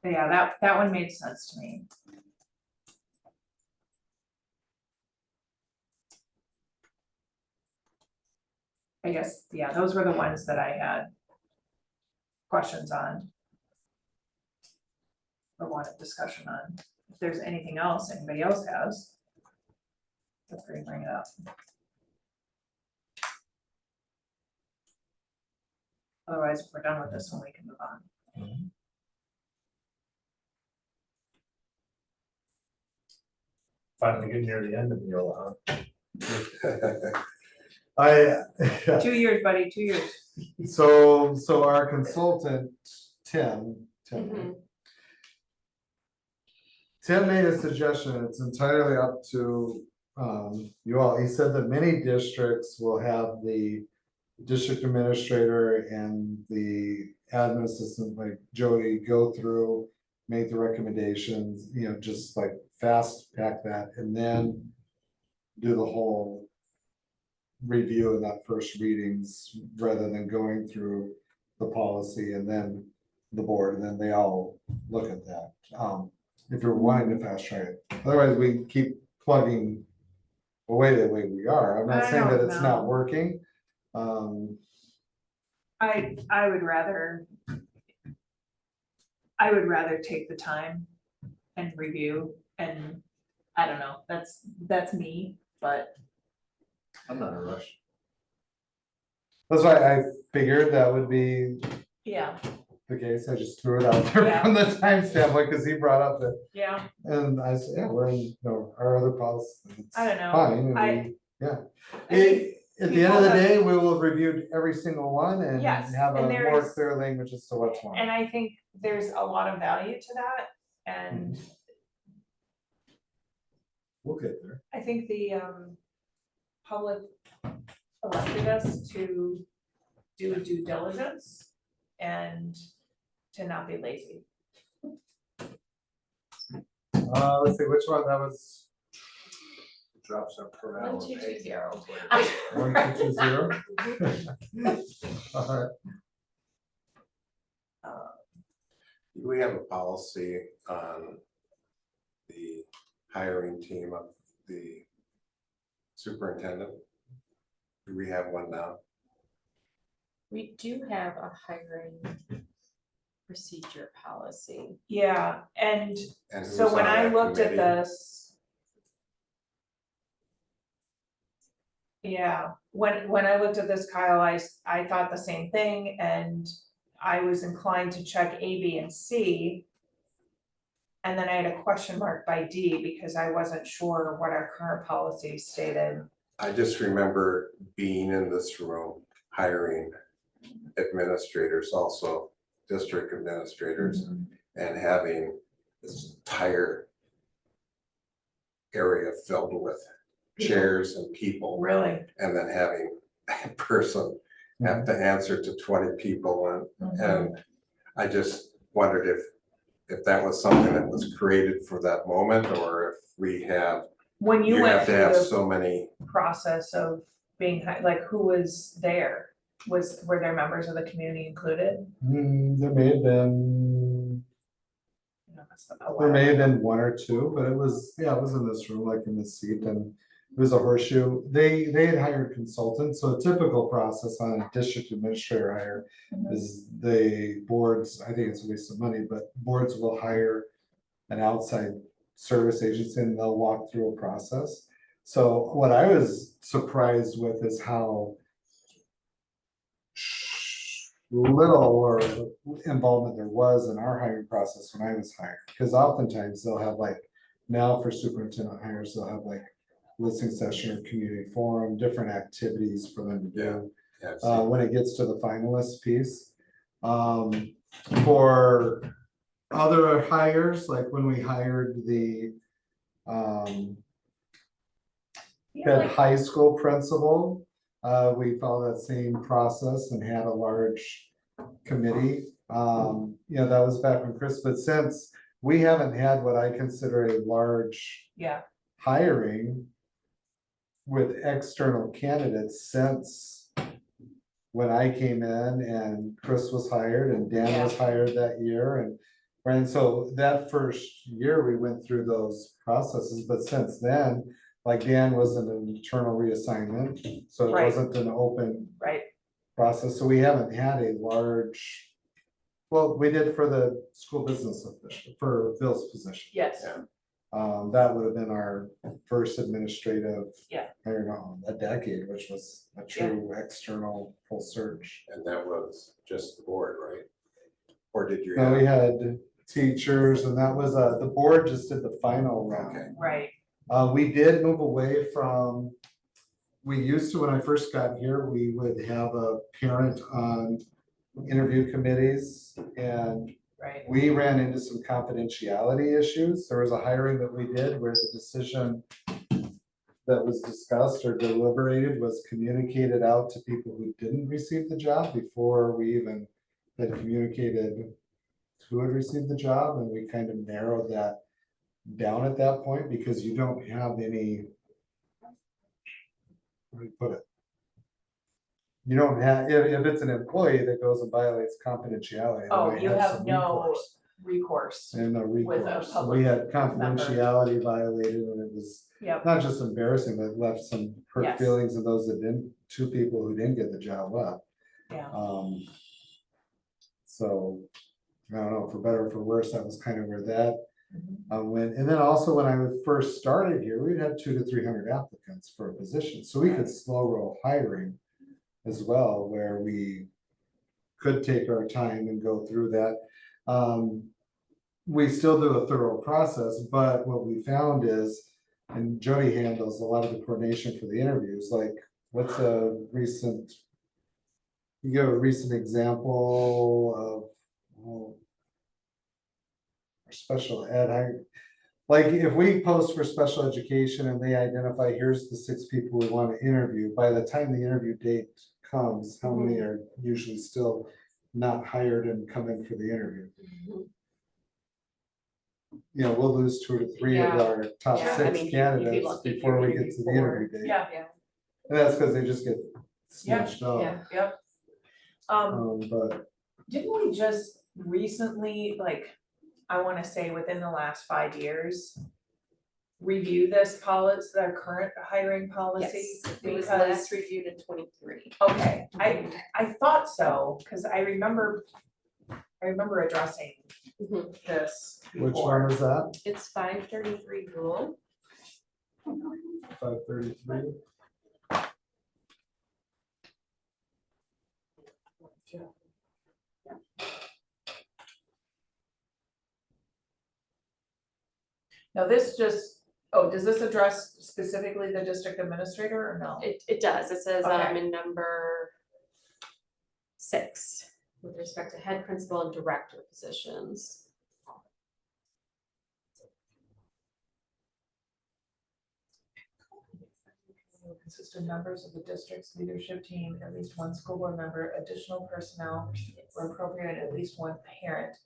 yeah, that one made sense to me. I guess, yeah, those were the ones that I had questions on. Or wanted discussion on. If there's anything else anybody else has, feel free to bring it up. Otherwise, if we're done with this one, we can move on. Finally getting near the end of the Yola, huh? I, 2 years, buddy, 2 years. so our consultant, Tim. Mhm. Tim made a suggestion, it's entirely up to you all, he said that many districts will have the district administrator and the admin assistant like Jody go through, make the recommendations, you know, just like fast pack that and then do the whole review in that first readings rather than going through the policy and then the board and then they all look at that. If you're wanting to fast track it, otherwise we keep plugging away the way we are. I'm not I saying that don't it's not know. working. I would rather. I would rather take the time and review and, I don't know, that's me, but I'm not in a rush. That's why I figured that would be yeah, the case. I just threw it out there Yeah. from the time standpoint because he brought up the, yeah, and I said, yeah, we're in, you know, our other policy. It's I don't know. fine, and I- we- yeah. I think At the end of the people have- day, we will have reviewed every single one and Yes, have a and there more is- clear language as to what's wrong. and I think there's a lot of value to that, and We'll get there. I think the public elected us to do due diligence and to not be lazy. Let's see, which one that was, Drops up per hour. 1220. 1220? Alright, We have a policy on the hiring team of the superintendent. Do we have one now? We do have a hiring procedure policy. Yeah, and And so who's when on I that looked at committee? this. Yeah, when I looked at this, Kyle, I thought the same thing, and I was inclined to check A, B, and C. And then I had a question mark by D because I wasn't sure what our current policy stated. I just remember being in this room, hiring administrators, also district administrators, and having this entire area filled with chairs and people, Really? and then having a person have to answer to 20 people, and I just wondered if that was something that was created for that moment, or if we have, When you you went have to through have the so many. process of being, like, who was there? Were there members of the community included? There may have been, No, that's not- there may have been one or two, but it was, yeah, it was in this room, like in this seat, and it was a horseshoe. They had hired consultants, so a typical process on a district administrator hire Mhm. is the boards, I think it's a waste of money, but boards will hire an outside service agency and they'll walk through a process. So what I was surprised with is how little or involvement there was in our hiring process when I was hired, because oftentimes they'll have like, now for superintendent hires, they'll have like listening session or community forum, different activities for them to do. Yeah, so When it gets to the finalist piece. For other hires, like when we hired the Yeah, head like- high school principal, we followed that same process and had a large committee. You know, that was back when Chris, but since we haven't had what I consider a large Yeah, hiring with external candidates since when I came in and Chris was hired and Dan was hired that year and so that first year we went through those processes, but since then, like Dan was an internal reassignment, so it Right. wasn't an open right, process, so we haven't had a large. Well, we did for the school business official, for Bill's position. yes, Yeah. That would have been our first administrative. Yeah. I don't know, a decade, which was a true external full search. and that was just the board, right? Or did you Now we have, had teachers and that was, the board just did the final round. okay, right, We did move away from we used to, when I first got here, we would have a parent on interview committees, and Right, we ran into some confidentiality issues. There was a hiring that we did where the decision that was discussed or deliberated was communicated out to people who didn't receive the job before we even had communicated who had received the job, and we kind of narrowed that down at that point, because you don't have any, where do you put it? You don't have, if it's an employee that goes and violates confidentiality. then oh, we you have some no recourse. recourse, And no with a recourse, so public we had confidentiality violated, and it was yep, not just embarrassing, but left some hurt Yes. feelings of those that didn't, two people who didn't get the job up. yeah, So, I don't know, for better or for worse, that was kind of where that mhm, went. And then also when I first started here, we'd had 200 to 300 applicants for a position, so we could slow roll hiring as well, where we could take our time and go through that. We still do a thorough process, but what we found is, and Jody handles a lot of the coordination for the interviews, like, what's a recent, you give a recent example of, well, special ed, like, if we post for special education and they identify, here's the 6 people we want to interview, by the time the interview date comes, how many are usually still not hired and come in for the interview? You know, we'll lose 2 to 3 of Yeah. our top Yeah, I 6 mean, you'd be candidates lucky if before you're we gonna get do to the 4. interview date. yeah, Yeah. And that's because they just get snatched up. Yeah. yep. But Didn't we just recently, like, I wanna say within the last 5 years, review this policy, their current hiring policy? Yes, it was Because, last reviewed in 23. okay, I thought so, cause I remember addressing Mhm. this which before. one is that? It's 533 rule. 533? Now this just, oh, does this address specifically the district administrator or no? It does, it says Okay. in number 6, with respect to head principal and director positions. Will consist of members of the district's leadership team, at least one school board member, additional personnel, where appropriate, at least one parent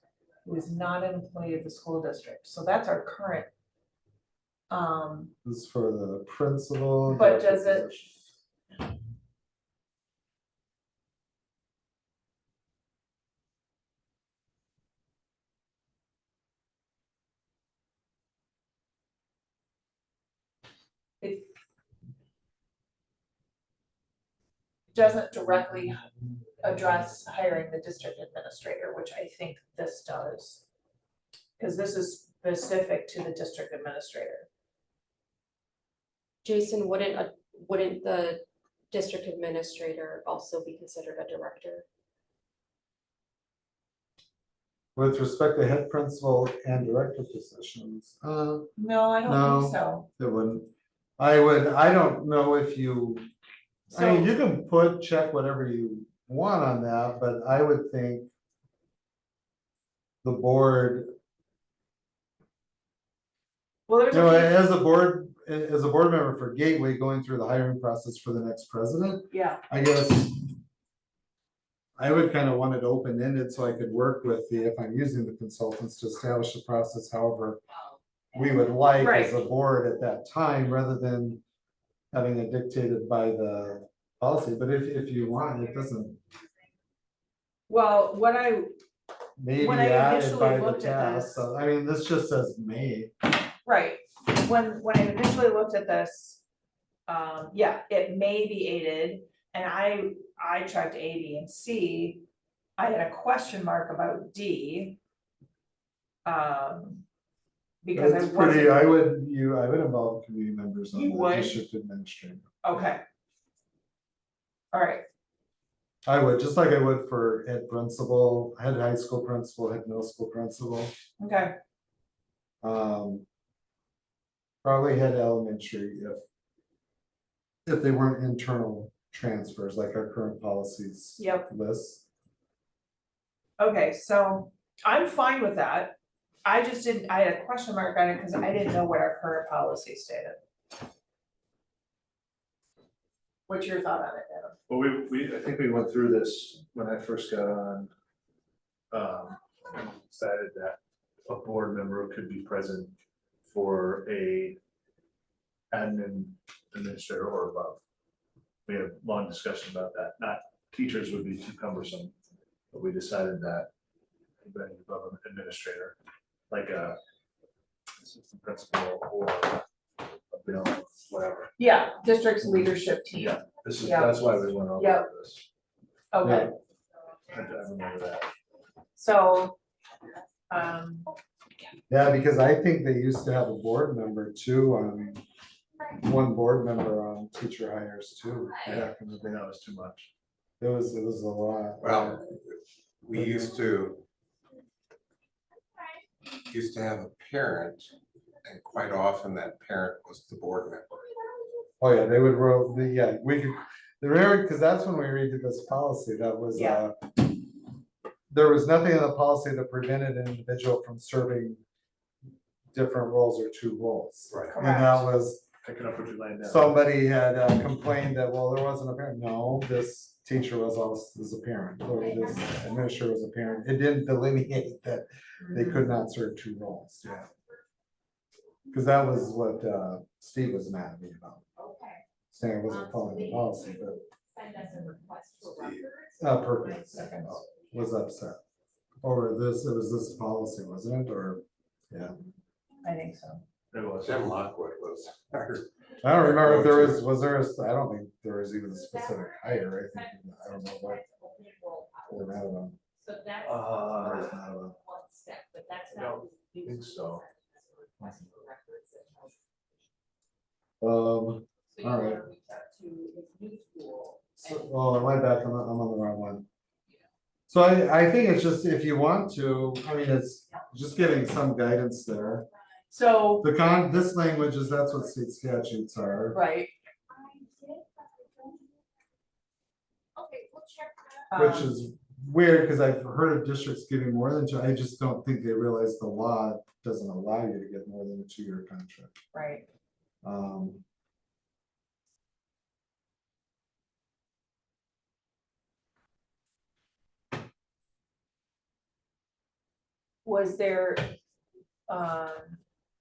who is not an employee of the school district. So that's our current. This is for the principal. But director does it- position. It doesn't directly address hiring the district administrator, which I think this does. Cause this is specific to the district administrator. Jason, wouldn't the district administrator also be considered a director? With respect to head principal and director positions, No, I don't No. think so. it wouldn't. I don't know if you, I mean, So, you can check whatever you want on that, but I would think the board, well, there's you know, a few, as a board member for Gateway, going through the hiring process for the next president, yeah, I guess I would kind of want it open-ended so I could work with if I'm using the consultants to establish the process however we would like as a board at that time, rather than having it dictated by the policy. But if you want, it doesn't, well, maybe When I added initially by the looked at task, this- so, I mean, this just says may. right, when I initially looked at this, yeah, it may be aided, and I checked A, B, and C. I had a question mark about D. Because I It's pretty, wasn't, I would involve community members on You the would? district administrator. okay. All right, I would, just like I would for head principal, head high school principal, head middle school principal. okay, Probably head elementary if they weren't internal transfers, like our current policies Yep. lists. Okay, so I'm fine with that. I just didn't, I had a question mark on it because I didn't know what our current policy stated. What's your thought on it, Adam? Well, I think we went through this when I first got on. And decided that a board member could be present for a admin administrator or above. We had a long discussion about that, not teachers would be too cumbersome, but we decided that anybody above an administrator, like a assistant principal or whatever. Yeah, district's leadership team. Yeah, this is, Yeah. that's why we went Yeah. over this. Okay, I remember that. so, Yeah, because I think they used to have a board member too, one board member on teacher hires too. Back in the day. That was too much. It was a lot. Well, we used to have a parent, and quite often that parent was the board member. Oh, yeah, they would roll, yeah, we could, remember, because that's when we redid this policy, that was, Yeah. there was nothing in the policy that prevented an individual from serving different roles or two roles. Right. And that was, Picking up what you laid down. somebody had complained that, well, there wasn't a parent, no, this teacher was a parent, or this administrator was a parent, it didn't delineate that they could not serve two roles. Yeah. Because that was what Steve was mad at me about, Okay. saying I wasn't following the policy, but Send us a request for Steve. records. Perkins was upset. Over this, it was this policy, wasn't it, or, yeah, I think so. It was. Jim Lockwood was. I don't remember if there was there, I don't think there was even a specific hire, I think, I don't know what. We're mad about. So that's We're mad about. one step, but that's I not. don't think so. Request for records that tells- Um, So you All wanna right. reach out to his new school. so, well, I went back, I'm on the wrong one. So I think it's just, if you want to, I mean, it's just giving some guidance there. So, This language is, that's what state statutes are. right. Okay, we'll check that. Which is weird, because I've heard of districts giving more than two, I just don't think they realize the law doesn't allow you to get more than a 2-year contract. Right, Um, was there,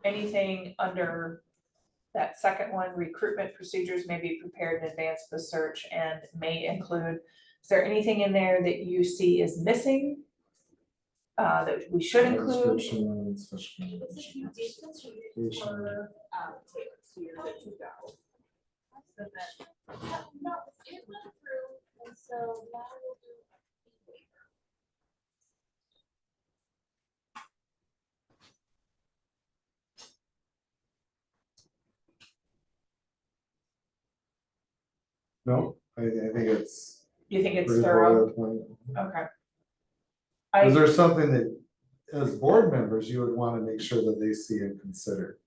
anything under that second one, recruitment procedures may be prepared in advance of the search and may include, is there anything in there that you see is missing? That we should include? description and special It's a few conditions. digits for, Taylor, so you're good to go. So then, no, it went through, and so now we'll do a fee waiver. No, I think it's. You think it's pretty thorough? boilerplate. Okay. Is I, there something that, as board members, you would want to make sure that they see and consider?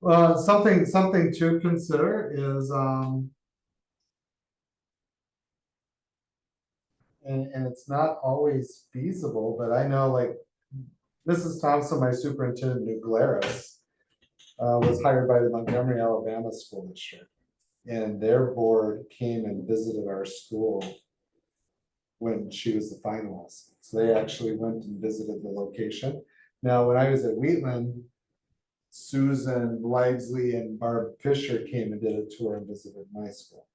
Something to consider is, and it's not always feasible, but I know, like, Mrs. Thompson, my superintendent, New Glarus, was hired by the Montgomery, Alabama School District. And their board came and visited our school when she was the finalist. So they actually went and visited the location. Now, when I was at Wheatland, Susan Livesley and Barb Fisher came and did a tour and visited my school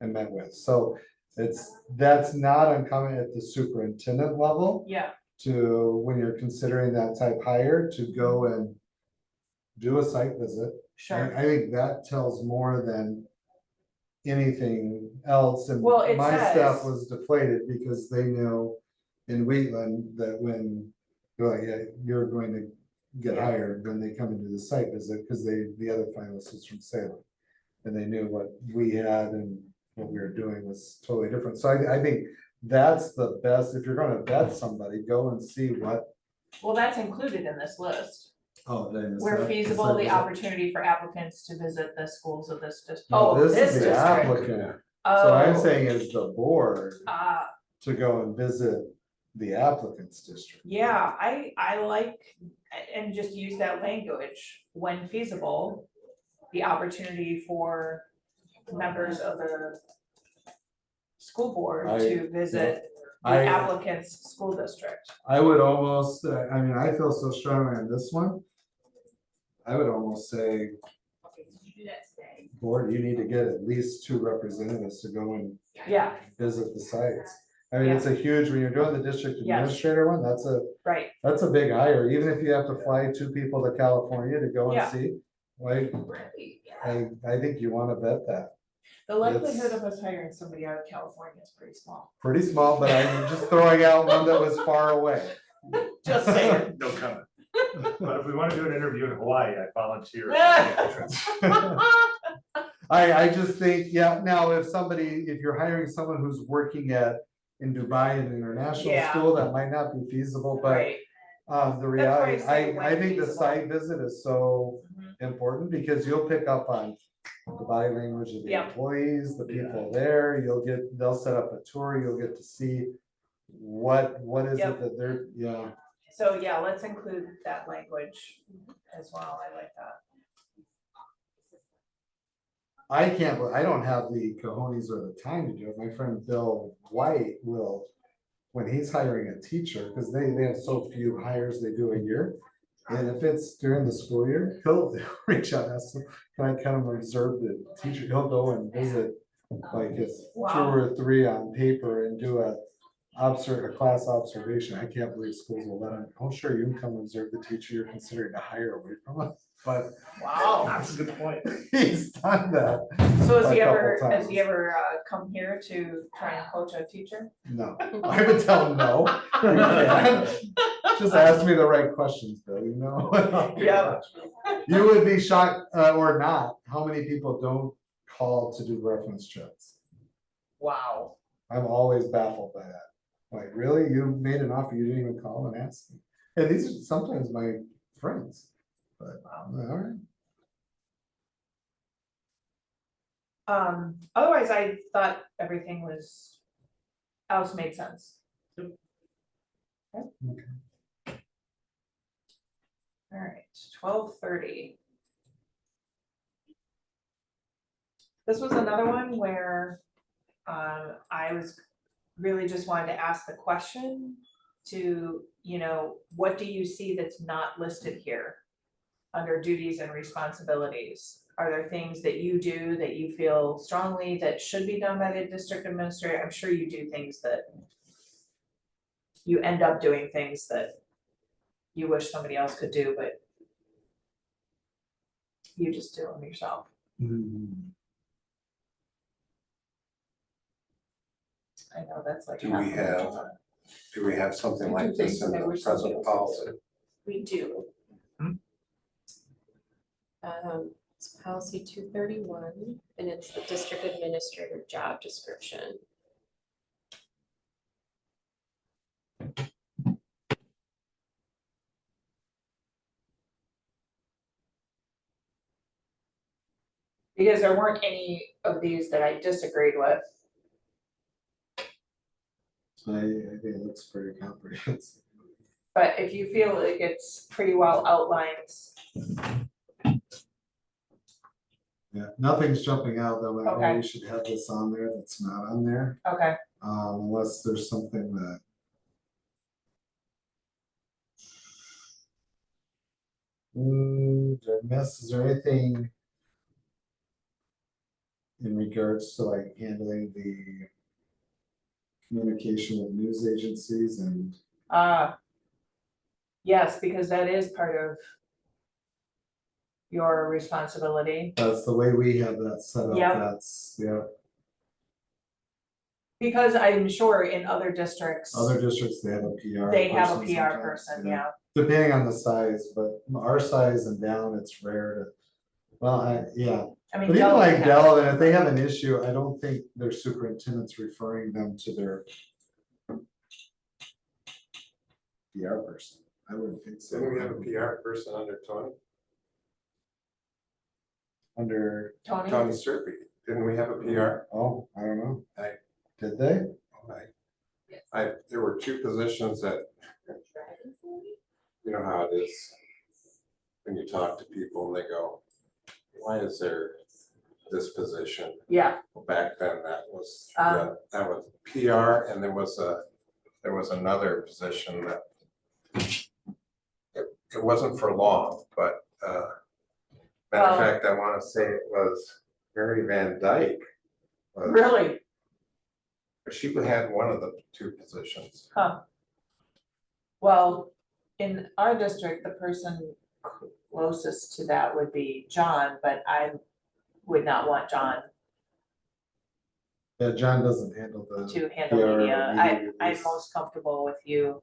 and met with. So that's not uncommon at the superintendent level yeah, to, when you're considering that type hire, to go and do a site visit. sure. I think that tells more than anything else, and Well, it my staff says- was deflated because they knew in Wheatland that when, well, yeah, you're going to get Yeah. hired, when they come and do the site visit, because the other finalist was from Salem. And they knew what we had and what we were doing was totally different, so I think that's the best, if you're gonna vet somebody, go and see what, Well, that's included in this list. Oh, did I miss Where that? feasible, Sorry, the was that- opportunity for applicants to visit the schools of this district. No, Oh, this this is the district. applicant. So I'm Oh, saying is the board ah, to go and visit the applicant's district. yeah, I like, and just use that language, when feasible, the opportunity for members of the school board to visit the I, applicant's school district. I would almost, I mean, I feel so strongly on this one. I would almost say, Okay, did you do that today? board, you need to get at least 2 representatives to go and Yeah, visit the sites. I mean, it's a huge, when you're doing the district Yes. administrator one, that's a right, big hire, even if you have to fly 2 people to California to go Yeah. and see. Like, Really? Yeah. I think you wanna vet that. the likelihood It's- of us hiring somebody out of California is pretty small. Pretty small, but I'm just throwing out one that was far away. Just saying. No comment. But if we want to do an interview in Hawaii, I volunteer. as an entrance. I just think, yeah, now if you're hiring someone who's working in Dubai, an international Yeah. school, that might not be feasible, but Right, the That's why I reality, say I when think the feasible. site visit is so Mhm. important because you'll pick up on the body language of the Yeah. employees, the people there, they'll set up a tour, you'll get to see what is Yep. it that they're, yeah. so yeah, let's include that language as well, I like that. I don't have the cojones or the time to do it. My friend Bill White will, when he's hiring a teacher, because they have so few hires they do a year. And if it's during the school year, he'll reach out and ask them, can I kind of reserve the teacher? He'll go and visit like it's 2 Wow. or 3 on paper and do a class observation. I can't believe schools will let him. Oh, sure, you can come observe the teacher you're considering to hire away from us. But Wow. That's a good point. he's done that. So has a he couple ever, times. come here to try and coach a teacher? No, I would tell him no. You can. Just ask me the right questions, Bill, you know? Yep. You would be shocked, or not, how many people don't call to do reference checks. Wow. I'm always baffled by that. Like, really? You made an offer, you didn't even call and ask me? And these are sometimes my friends, but, all right. Otherwise, I thought everything else made sense. Okay. All right, 12:30. This was another one where I was really just wanted to ask the question to, what do you see that's not listed here under duties and responsibilities? Are there things that you do that you feel strongly that should be done by the district administrator? I'm sure you do things that you end up doing things that you wish somebody else could do, but you just do them yourself. I know that's like. Do we have something You like do things this in that the wish somebody present else policy? We do. It's policy 231, and it's the district administrator job description. Because there weren't any of these that I disagreed with. I think it looks pretty comprehensive. But if you feel like it's pretty well outlined, Yeah, nothing's jumping out though, like, oh, Okay. we should have this on there, that's not on there, okay, unless there's something that. Did I miss, is there anything in regards to like handling the communication with news agencies and yes, because that is part of your responsibility. that's the way we have that set up, Yep. that's, yeah, Because I'm sure in other districts, other districts, they have a PR. they have a person PR sometimes, person, yeah. Depending on the size, but our size and down, it's rare to, well, yeah. I mean, But even Dell like has- Dell, and if they have an issue, I don't think their superintendent's referring them to their PR person. I wouldn't think so. Didn't we have a PR person under Tony? Under, Tony? Tony Serpy, didn't we have a PR? oh, I don't know. I- Did they? There were two positions that, you know how it is. When you talk to people and they go, why is there this position? Yeah, Well, back then, that was PR, and there was another position that it wasn't for long, but matter Well- of fact, I want to say it was Mary Van Dyke. really? She had one of the two positions. Huh. Well, in our district, the person closest to that would be John, but I would not want John Yeah, John doesn't handle the. to handle PR media. media I'm release. most comfortable with you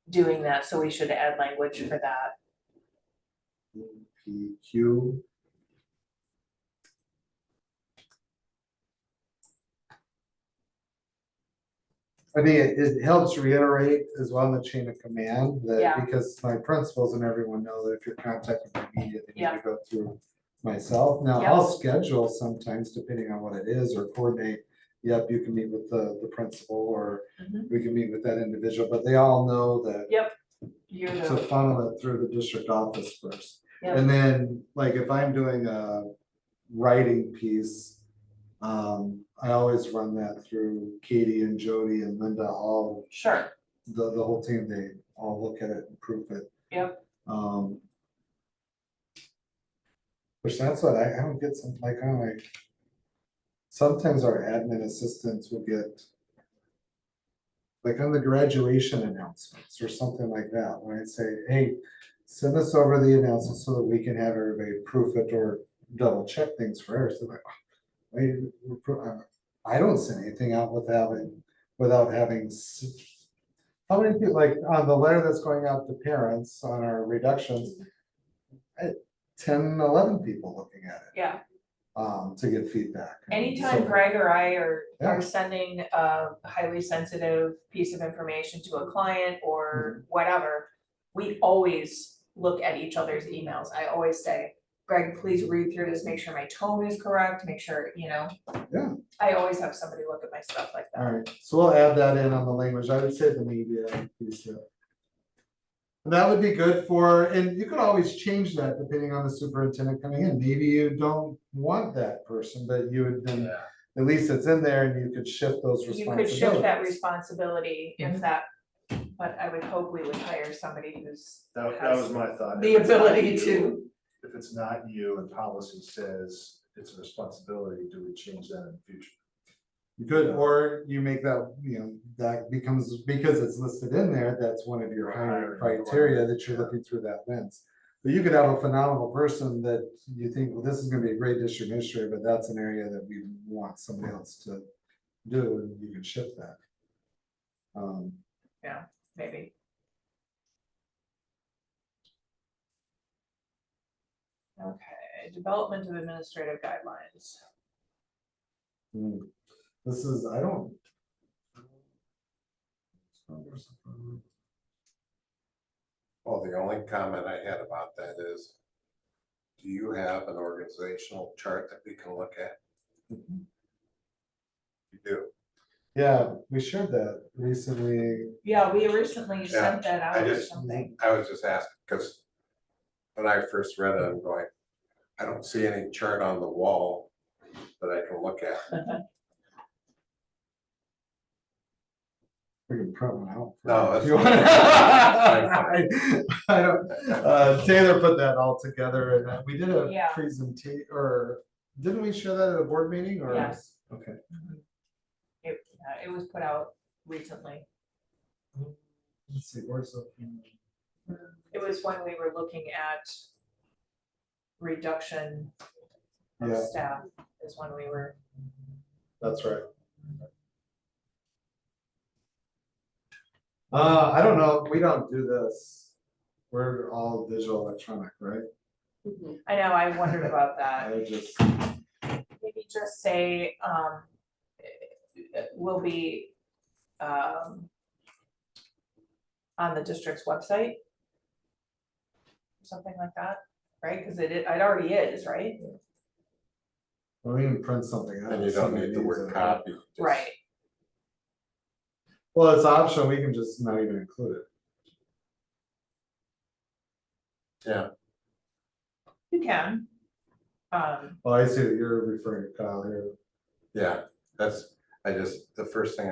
doing that, so we should add language for that. PQ. I mean, it helps reiterate as well in the chain of command that Yeah. because my principals and everyone know that if you're contacting the media, they need Yeah. to go through myself. Now, Yeah. I'll schedule sometimes depending on what it is or coordinate. Yep, you can meet with the principal or Mhm. we can meet with that individual, but they all know that Yep. You're to the, funnel it through the district office first. Yep. And then, like, if I'm doing a writing piece, I always run that through Katie and Jody and Linda, all, sure, the whole team, they all look at it and proof it. Yep. Which that's what I don't get some, like, I'm like, sometimes our admin assistants will get like on the graduation announcements or something like that, when I say, hey, send us over the announcement so that we can have everybody proof it or double check things for us. They're like, wait, I don't send anything out without having. How many people, like, on the letter that's going out to parents on our reductions, 10, 11 people looking at it, yeah. to get feedback. Anytime So- Greg or I are Yeah. sending a highly sensitive piece of information to a client or whatever, we always look at each other's emails. I always say, Greg, please read through this, make sure my tone is correct, make sure, you know. Yeah. I always have somebody look at my stuff like that. Alright, so we'll add that in on the language, I would say the media piece, yeah. And that would be good for, and you could always change that depending on the superintendent coming in, maybe you don't want that person, but you would then, at least it's in there and you could shift those You responsibilities. could shift that responsibility if Mhm. that, but I would hope we would hire somebody who's That has was my thought. the If it's not ability you- to. If it's not you and policy says it's a responsibility, do we change that in the future? You could, or you make that, that becomes, because it's listed in there, that's one of your hiring Hiring criteria that you're yeah. looking through that lens. But you could have a phenomenal person that you think, well, this is gonna be a great district administrator, but that's an area that we want somebody else to do, and you can shift that. Maybe. Okay, development of administrative guidelines. This is, I don't. Well, the only comment I had about that is, do you have an organizational chart that we can look at? Mhm. You do. Yeah, we shared that recently. Yeah, we recently sent that out or just- something. I was just asking, because when I first read it, I'm going, I don't see any chart on the wall that I can look at. We can print one out. No, If that's you want. I don't, Taylor put that all together and we did a Yeah. presentation, or didn't we share that at a board meeting or? Yes. Okay. It was put out recently. Let's see, where's the? It was when we were looking at reduction of Yeah, staff is when we were, that's right. I don't know, we don't do this. We're all digital electronic, right? I know, I wondered about that. I just, Maybe just say, will be, on the district's website. something like that, right? Cause it already is, right? We can print something out. And you if don't somebody need the needs word it. copy. just- Right, Well, it's optional, we can just not even include it. Yeah, you can. Oh, I see what you're referring to, Kyle, here, yeah, the first thing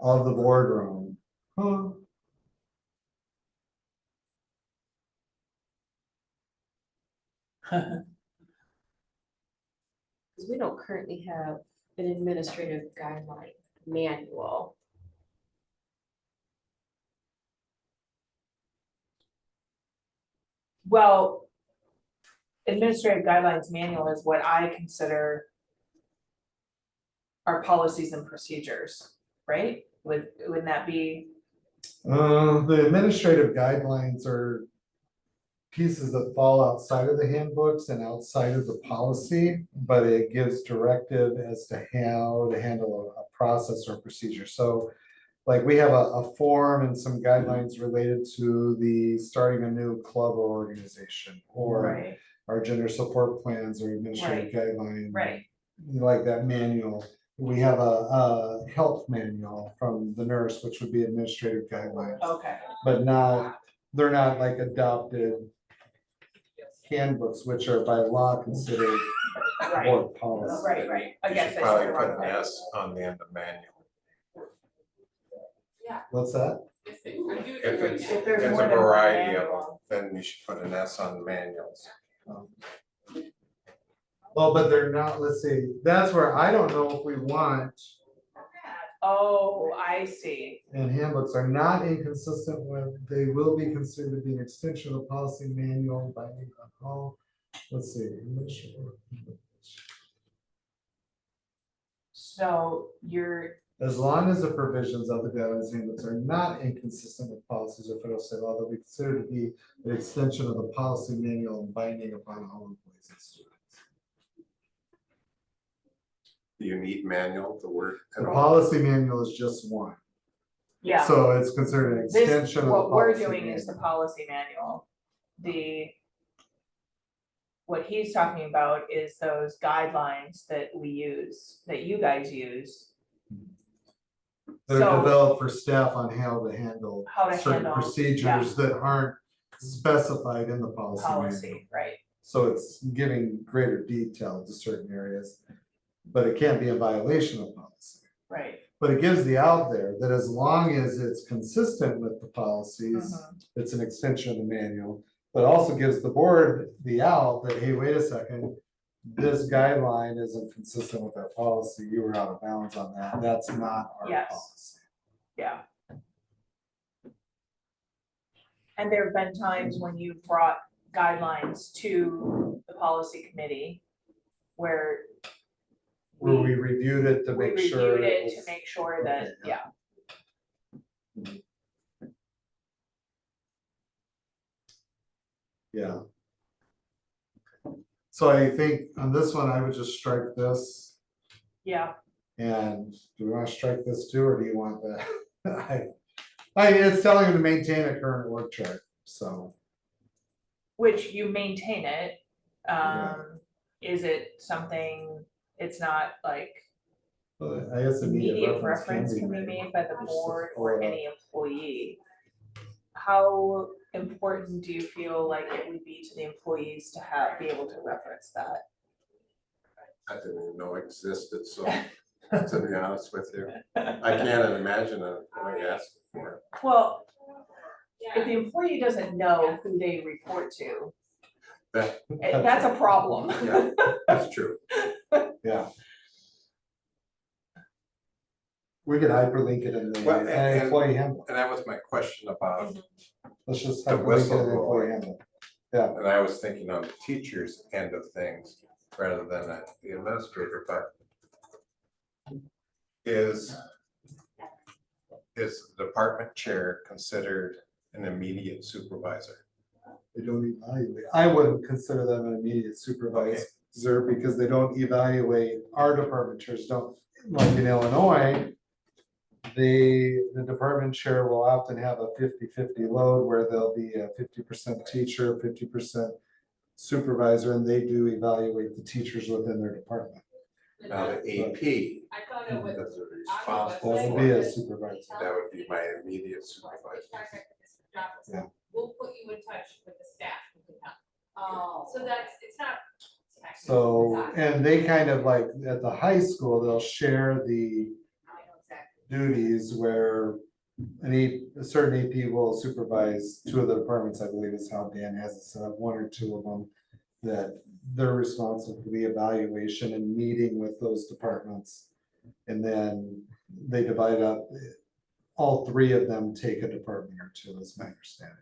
of the boardroom. Huh. Because we don't currently have an administrative guideline manual. Well, administrative guidelines manual is what I consider our policies and procedures, right? Wouldn't that be, The administrative guidelines are pieces that fall outside of the handbooks and outside of the policy, but it gives directive as to how to handle a process or procedure. So like we have a form and some guidelines related to the starting a new club or organization, or right, our gender support plans or administrative guideline. right, Like that manual. We have a health manual from the nurse, which would be administrative guidelines, okay, but they're not like adopted handbooks, which are by law considered right, board policy. right, I you guess should I probably said the put wrong an thing. S on the end of manual. What's that? If it's, If there's it's more a than one variety of them, manual. then you should put an S on manuals. Well, but they're not, let's see, that's where I don't know if we want, Oh, I see, and handbooks are not inconsistent with, they will be considered to be an extension of the policy manual by all, let's see. so you're, As long as the provisions of the guidelines and handbooks are not inconsistent with policies or federal state law, they'll be considered to be an extension of the policy manual and binding upon all employees and students. Do you need manual, the word at The all? policy manual is just one, yeah, so it's considered an this, extension of the what we're policy doing is the manual. policy manual. What he's talking about is those guidelines that we use, that you guys use. They're So- developed for staff on how to handle How to certain handle, procedures that aren't specified in the policy manual. Policy, right, So it's giving greater detail to certain areas, but it can't be a violation of policy. right. But it gives the out there that as long as it's consistent with the policies, Mhm. it's an extension of the manual. But also gives the board the out that, hey, wait a second, this guideline isn't consistent with our policy, you were out of bounds on that, that's not our Yes. policy. Yeah. And there have been times when you've brought guidelines to the policy committee where Where we reviewed it to we make sure. reviewed it was- to make sure that, Okay, yeah, Yeah. So I think on this one, I would just strike this, yeah, and do we want to strike this too, or do you want that? It's telling you to maintain a current work chart, so. which you maintain it. Yeah. Is it something, it's not like But I guess immediate reference can be made by the board or any employee. How important do you feel like it would be to the employees to be able to reference that? I didn't even know it existed, so to be honest with you, I can't imagine a employee asking for it. Well, if the employee doesn't know who they report to, That, that's a problem. yeah, that's true. Yeah. We could hyperlink it in the Well, and- employee handbook, And that was my question about, let's just The hyperlink it in the whistleblower. employee handbook. Yeah, and I was thinking on the teacher's end of things rather than the administrator, but is the department chair considered an immediate supervisor? they don't evaluate, I wouldn't consider them an immediate supervisor, because they don't evaluate, our department chairs don't, like in Illinois. the department chair will often have a 50-50 load where there'll be a 50% teacher, 50% supervisor, and they do evaluate the teachers within their department. Now, the AP, I found out what. that's That responsible would be for, a supervisor. that would be my immediate supervisor. Yeah. We'll put you in touch with the staff who can help. Oh. So that's, it's not. So, and they kind of like, at the high school, they'll share the I know exactly. duties where a certain AP will supervise two of the departments, I believe is how Dan has it set up, one or two of them. That they're responsible for the evaluation and meeting with those departments. And then they divide up, all three of them take a department or two, is my understanding.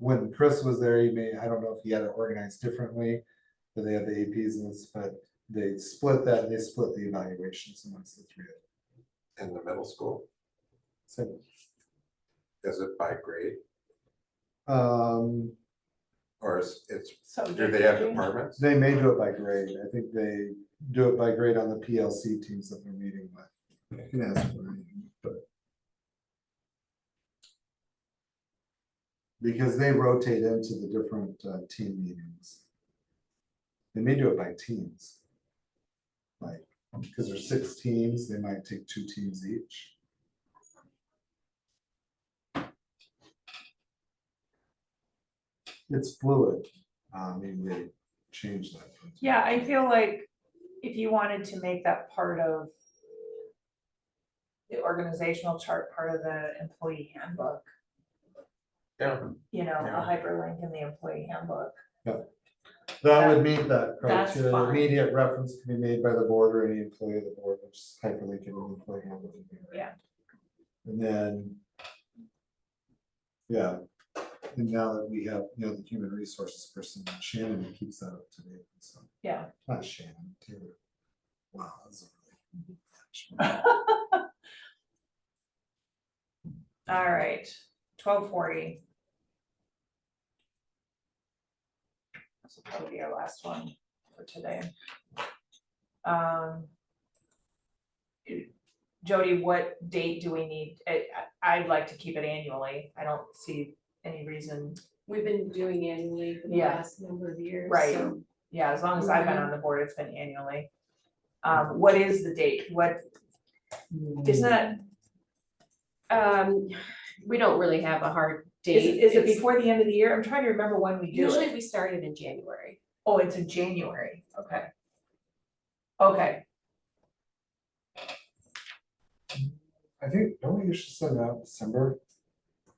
When Chris was there, I don't know if he had it organized differently, but they had the APs and this, but they split the evaluations amongst the three of them. In the middle school, So, is it by grade, or is it's, So do they have departments? they may do it by grade. I think they do it by grade on the PLC teams that they're meeting with. I can ask for it, but. Because they rotate into the different team meetings. They may do it by teams. Like, because there's 6 teams, they might take 2 teams each. It's fluid. Maybe they change that. Yeah, I feel like if you wanted to make that part of the organizational chart, part of the employee handbook, Yeah, you know, Yeah. a hyperlink in the employee handbook. That would meet that That's criteria. fine. Immediate reference can be made by the board or any employee of the board, which is hyperlink in the employee handbook. Yeah. And then. Yeah, and now that we have, the human resources person, Shannon, who keeps that up to date, so, Yeah. not Shannon, Taylor. Wow, that's a really. All right, 12:40. This will probably be our last one for today. Jody, what date do we need? I'd like to keep it annually. I don't see any reason. We've been doing annually for the Yeah. last number of years. Right. So Yeah, as long as I've been on the board, it's been annually. What is the date? What, isn't that, we don't really have a hard is date. it It's- before the end of the year? I'm trying to remember when we do Usually it. we started in January. Oh, it's in January, okay. Okay, I think, don't we usually send out December?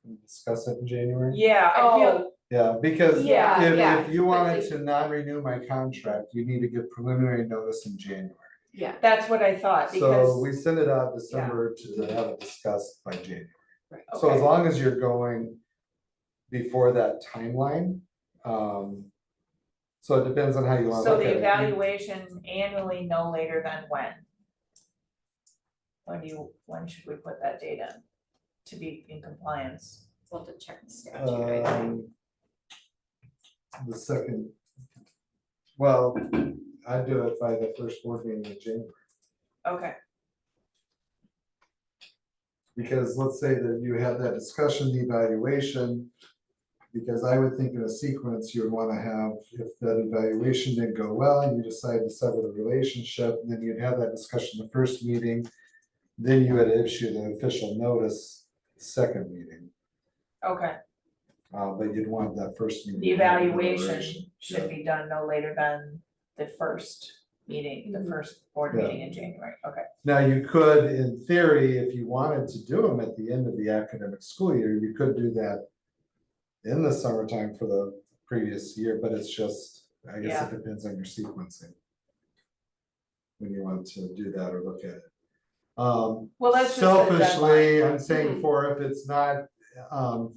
And discuss it in January? yeah, I feel, Yeah, because Yeah, if you wanted to non-renew my contract, you need to give preliminary notice in January. Yeah. that's what I thought, So we because, send it out December to have it discussed by January. So as okay, long as you're going before that timeline, so it depends on how you want to so look at the it. evaluation annually no later than when? When should we put that date in to be in compliance? We'll have to check the statute, I think. The second, well, I do it by the first board meeting in January, Okay, because let's say that you have that discussion, the evaluation. Because I would think in a sequence, you would want to have, if that evaluation didn't go well, and you decide to sever the relationship, then you'd have that discussion the first meeting. Then you would issue the official notice, second meeting, okay, but you'd want that first meeting. the to have evaluation deliberation. should be done no later than the first meeting, the first board Yeah. meeting in January, okay. Now, you could, in theory, if you wanted to do them at the end of the academic school year, you could do that in the summertime for the previous year, but it's just, I guess it depends on your sequencing. When you want to do that or look at it. Well, that's just a Selfishly, I'm deadline. saying for if it's not,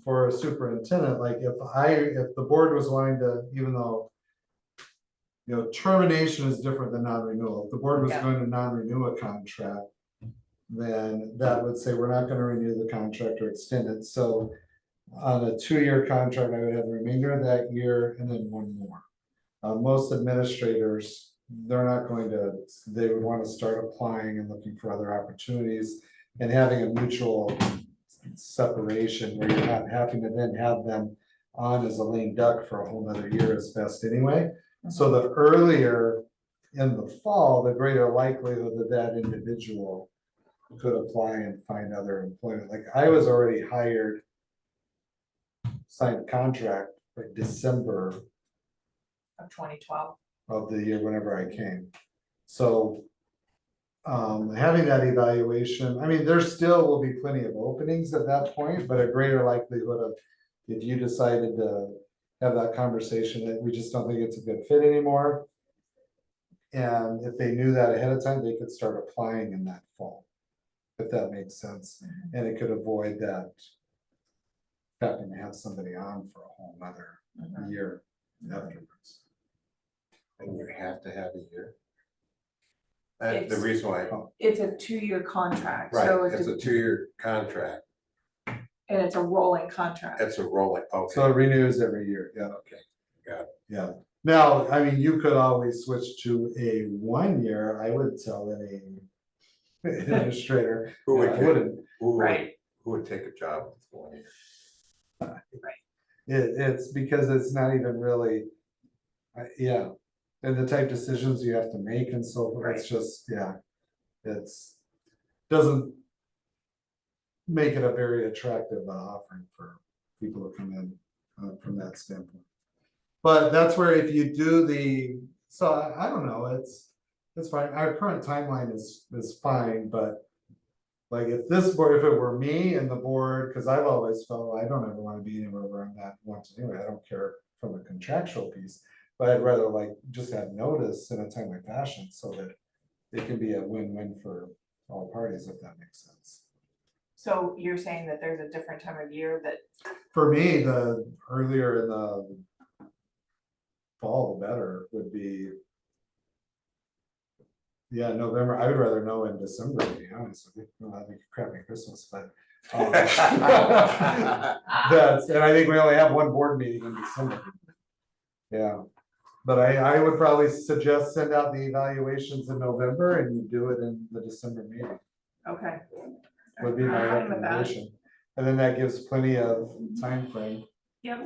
for a superintendent, like if the board was wanting to, even though. Termination is different than non-renewal. If the board was Yeah. going to non-renew a contract. Then that would say we're not gonna renew the contract or extend it, so. On a 2-year contract, I would have the remainder of that year and then one more. Most administrators, they're not going to, they would wanna start applying and looking for other opportunities. and having a mutual separation where you're not having to then have them on as a lame duck for a whole nother year is best anyway. So the earlier in the fall, the greater likelihood that that individual could apply and find other employment. Like I was already hired, signed a contract for December Of 2012. of the year whenever I came. So having that evaluation, I mean, there still will be plenty of openings at that point, but a greater likelihood of if you decided to have that conversation that we just don't think it's a good fit anymore. And if they knew that ahead of time, they could start applying in that fall, if that makes sense. And it could avoid that having to have somebody on for a whole nother Mhm. year afterwards. And you have to have a year. And the It's- reason why, It's a 2-year contract, so right, it's a 2-year contract, and it's a rolling contract. it's a rolling, So okay, it renews every year, yeah. okay, got it. Yeah, now, I mean, you could always switch to a 1 year, I would tell any administrator. Who would I get- wouldn't, Who would, Right. who would take a job with 1 year? it's because it's not even really. Yeah, and the type decisions you have to make and so forth, it's just, yeah, it's, doesn't. Make it a very attractive offering for people to come in from that standpoint. But that's where if you do so I don't know, it's fine, our current timeline is fine, but. Like if this board, if it were me and the board, cause I've always felt, well, I don't ever wanna be anywhere where I'm not once anyway, I don't care from a contractual piece. But I'd rather like just have notice in a timely fashion so that it can be a win-win for all parties, if that makes sense. So you're saying that there's a different time of year that, For me, the earlier in the fall, the better would be. Yeah, November, I would rather know in December, to be honest with you, well, I think crappy Christmas, but. That's, and I think we only have one board meeting in December. Yeah, but I would probably suggest send out the evaluations in November and you do it in the December meeting, okay. would be my I'm fine with that. recommendation. And then that gives plenty of time frame. Yep.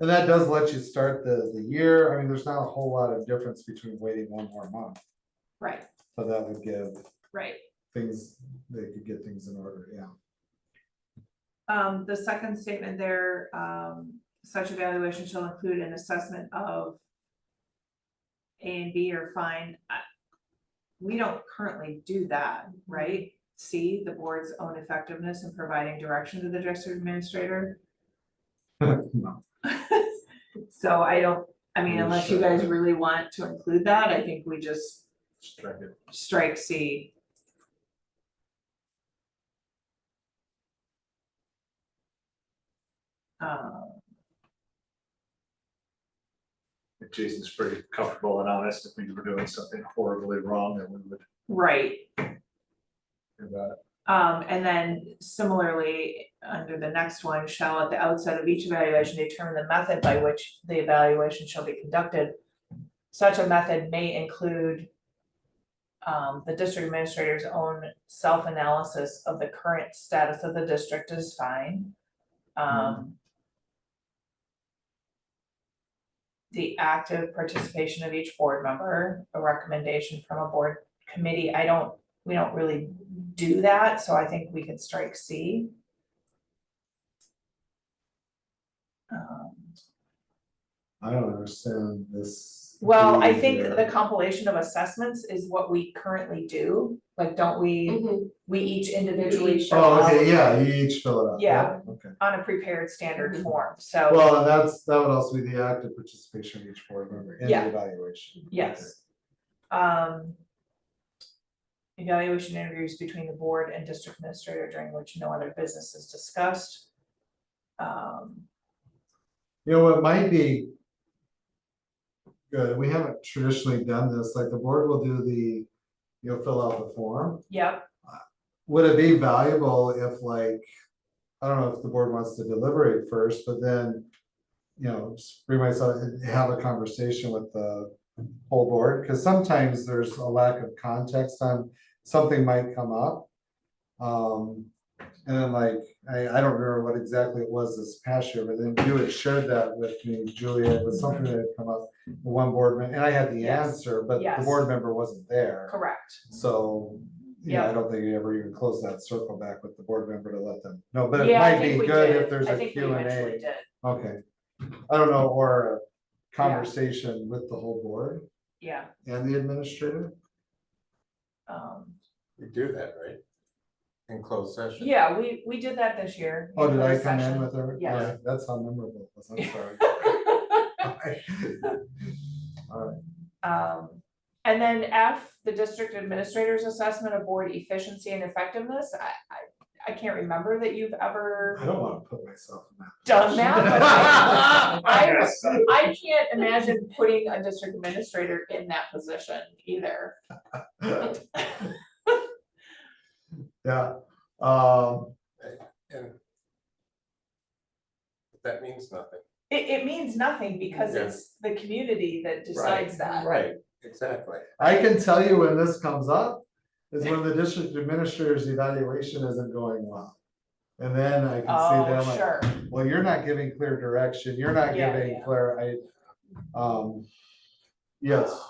And that does let you start the year. I mean, there's not a whole lot of difference between waiting one more month. Right, So that would give right. things, they could get things in order, yeah. The second statement there, such evaluation shall include an assessment of A and B or find. We don't currently do that, right? C, the board's own effectiveness in providing direction to the district administrator. No. So I mean, We unless you should. guys really want to include that, I think we just Strike it. strike C. If Jason's pretty comfortable and honest, if we were doing something horribly wrong, then we would Right, do that. and then similarly, under the next one, shall at the outset of each evaluation determine the method by which the evaluation shall be conducted. Such a method may include the district administrator's own self-analysis of the current status of the district is fine. The active participation of each board member, a recommendation from a board committee, we don't really do that, so I think we can strike C. I don't understand this. Well, I D think here. the compilation of assessments is what we currently do, like, don't we, Mhm. we each individually show Oh, out okay, yeah, you each fill it out. Yeah. Okay, on a prepared standard form, so, well, and that would also be the active participation of each board member in Yeah. the evaluation. yes. Evaluation interviews between the board and district administrator during which no other business is discussed. You know, it might be good, we haven't traditionally done this, like the board will do fill out the form. Yep, Would it be valuable if like, I don't know if the board wants to deliberate first, but then, just bring myself, and have a conversation with the whole board, because sometimes there's a lack of context on, something might come up. And then like, I don't remember what exactly it was this past year, but then you had shared that with me, Julia, it was something that had come up, one board member, and I had the Yes. answer, but the Yes. board member wasn't there. Correct. So, yeah, Yeah. I don't think you ever even closed that circle back with the board member to let them know, but it Yeah, I might think be we good did. if there's I a think we Q and eventually A. did. Okay, I don't know, or a conversation with the whole board Yeah. and the administrator. We do that, right? In closed session. Yeah, we did that this year. Oh, did I closed come in session. with her? Yes. Alright, that's how memorable it was, I'm sorry. Alright, And then F, the district administrator's assessment of board efficiency and effectiveness. I can't remember that you've ever I don't wanna put myself in that. done that, but Yes. I can't imagine putting a district administrator in that position either. Yeah, And that means nothing. It means nothing because Yeah. it's the community that decides that. Right, exactly. I can tell you when this comes up, is when the district administrator's evaluation isn't going well. And then I can see Oh, them like, sure. well, you're not giving clear direction, you're not Yeah, giving yeah. clear, yes,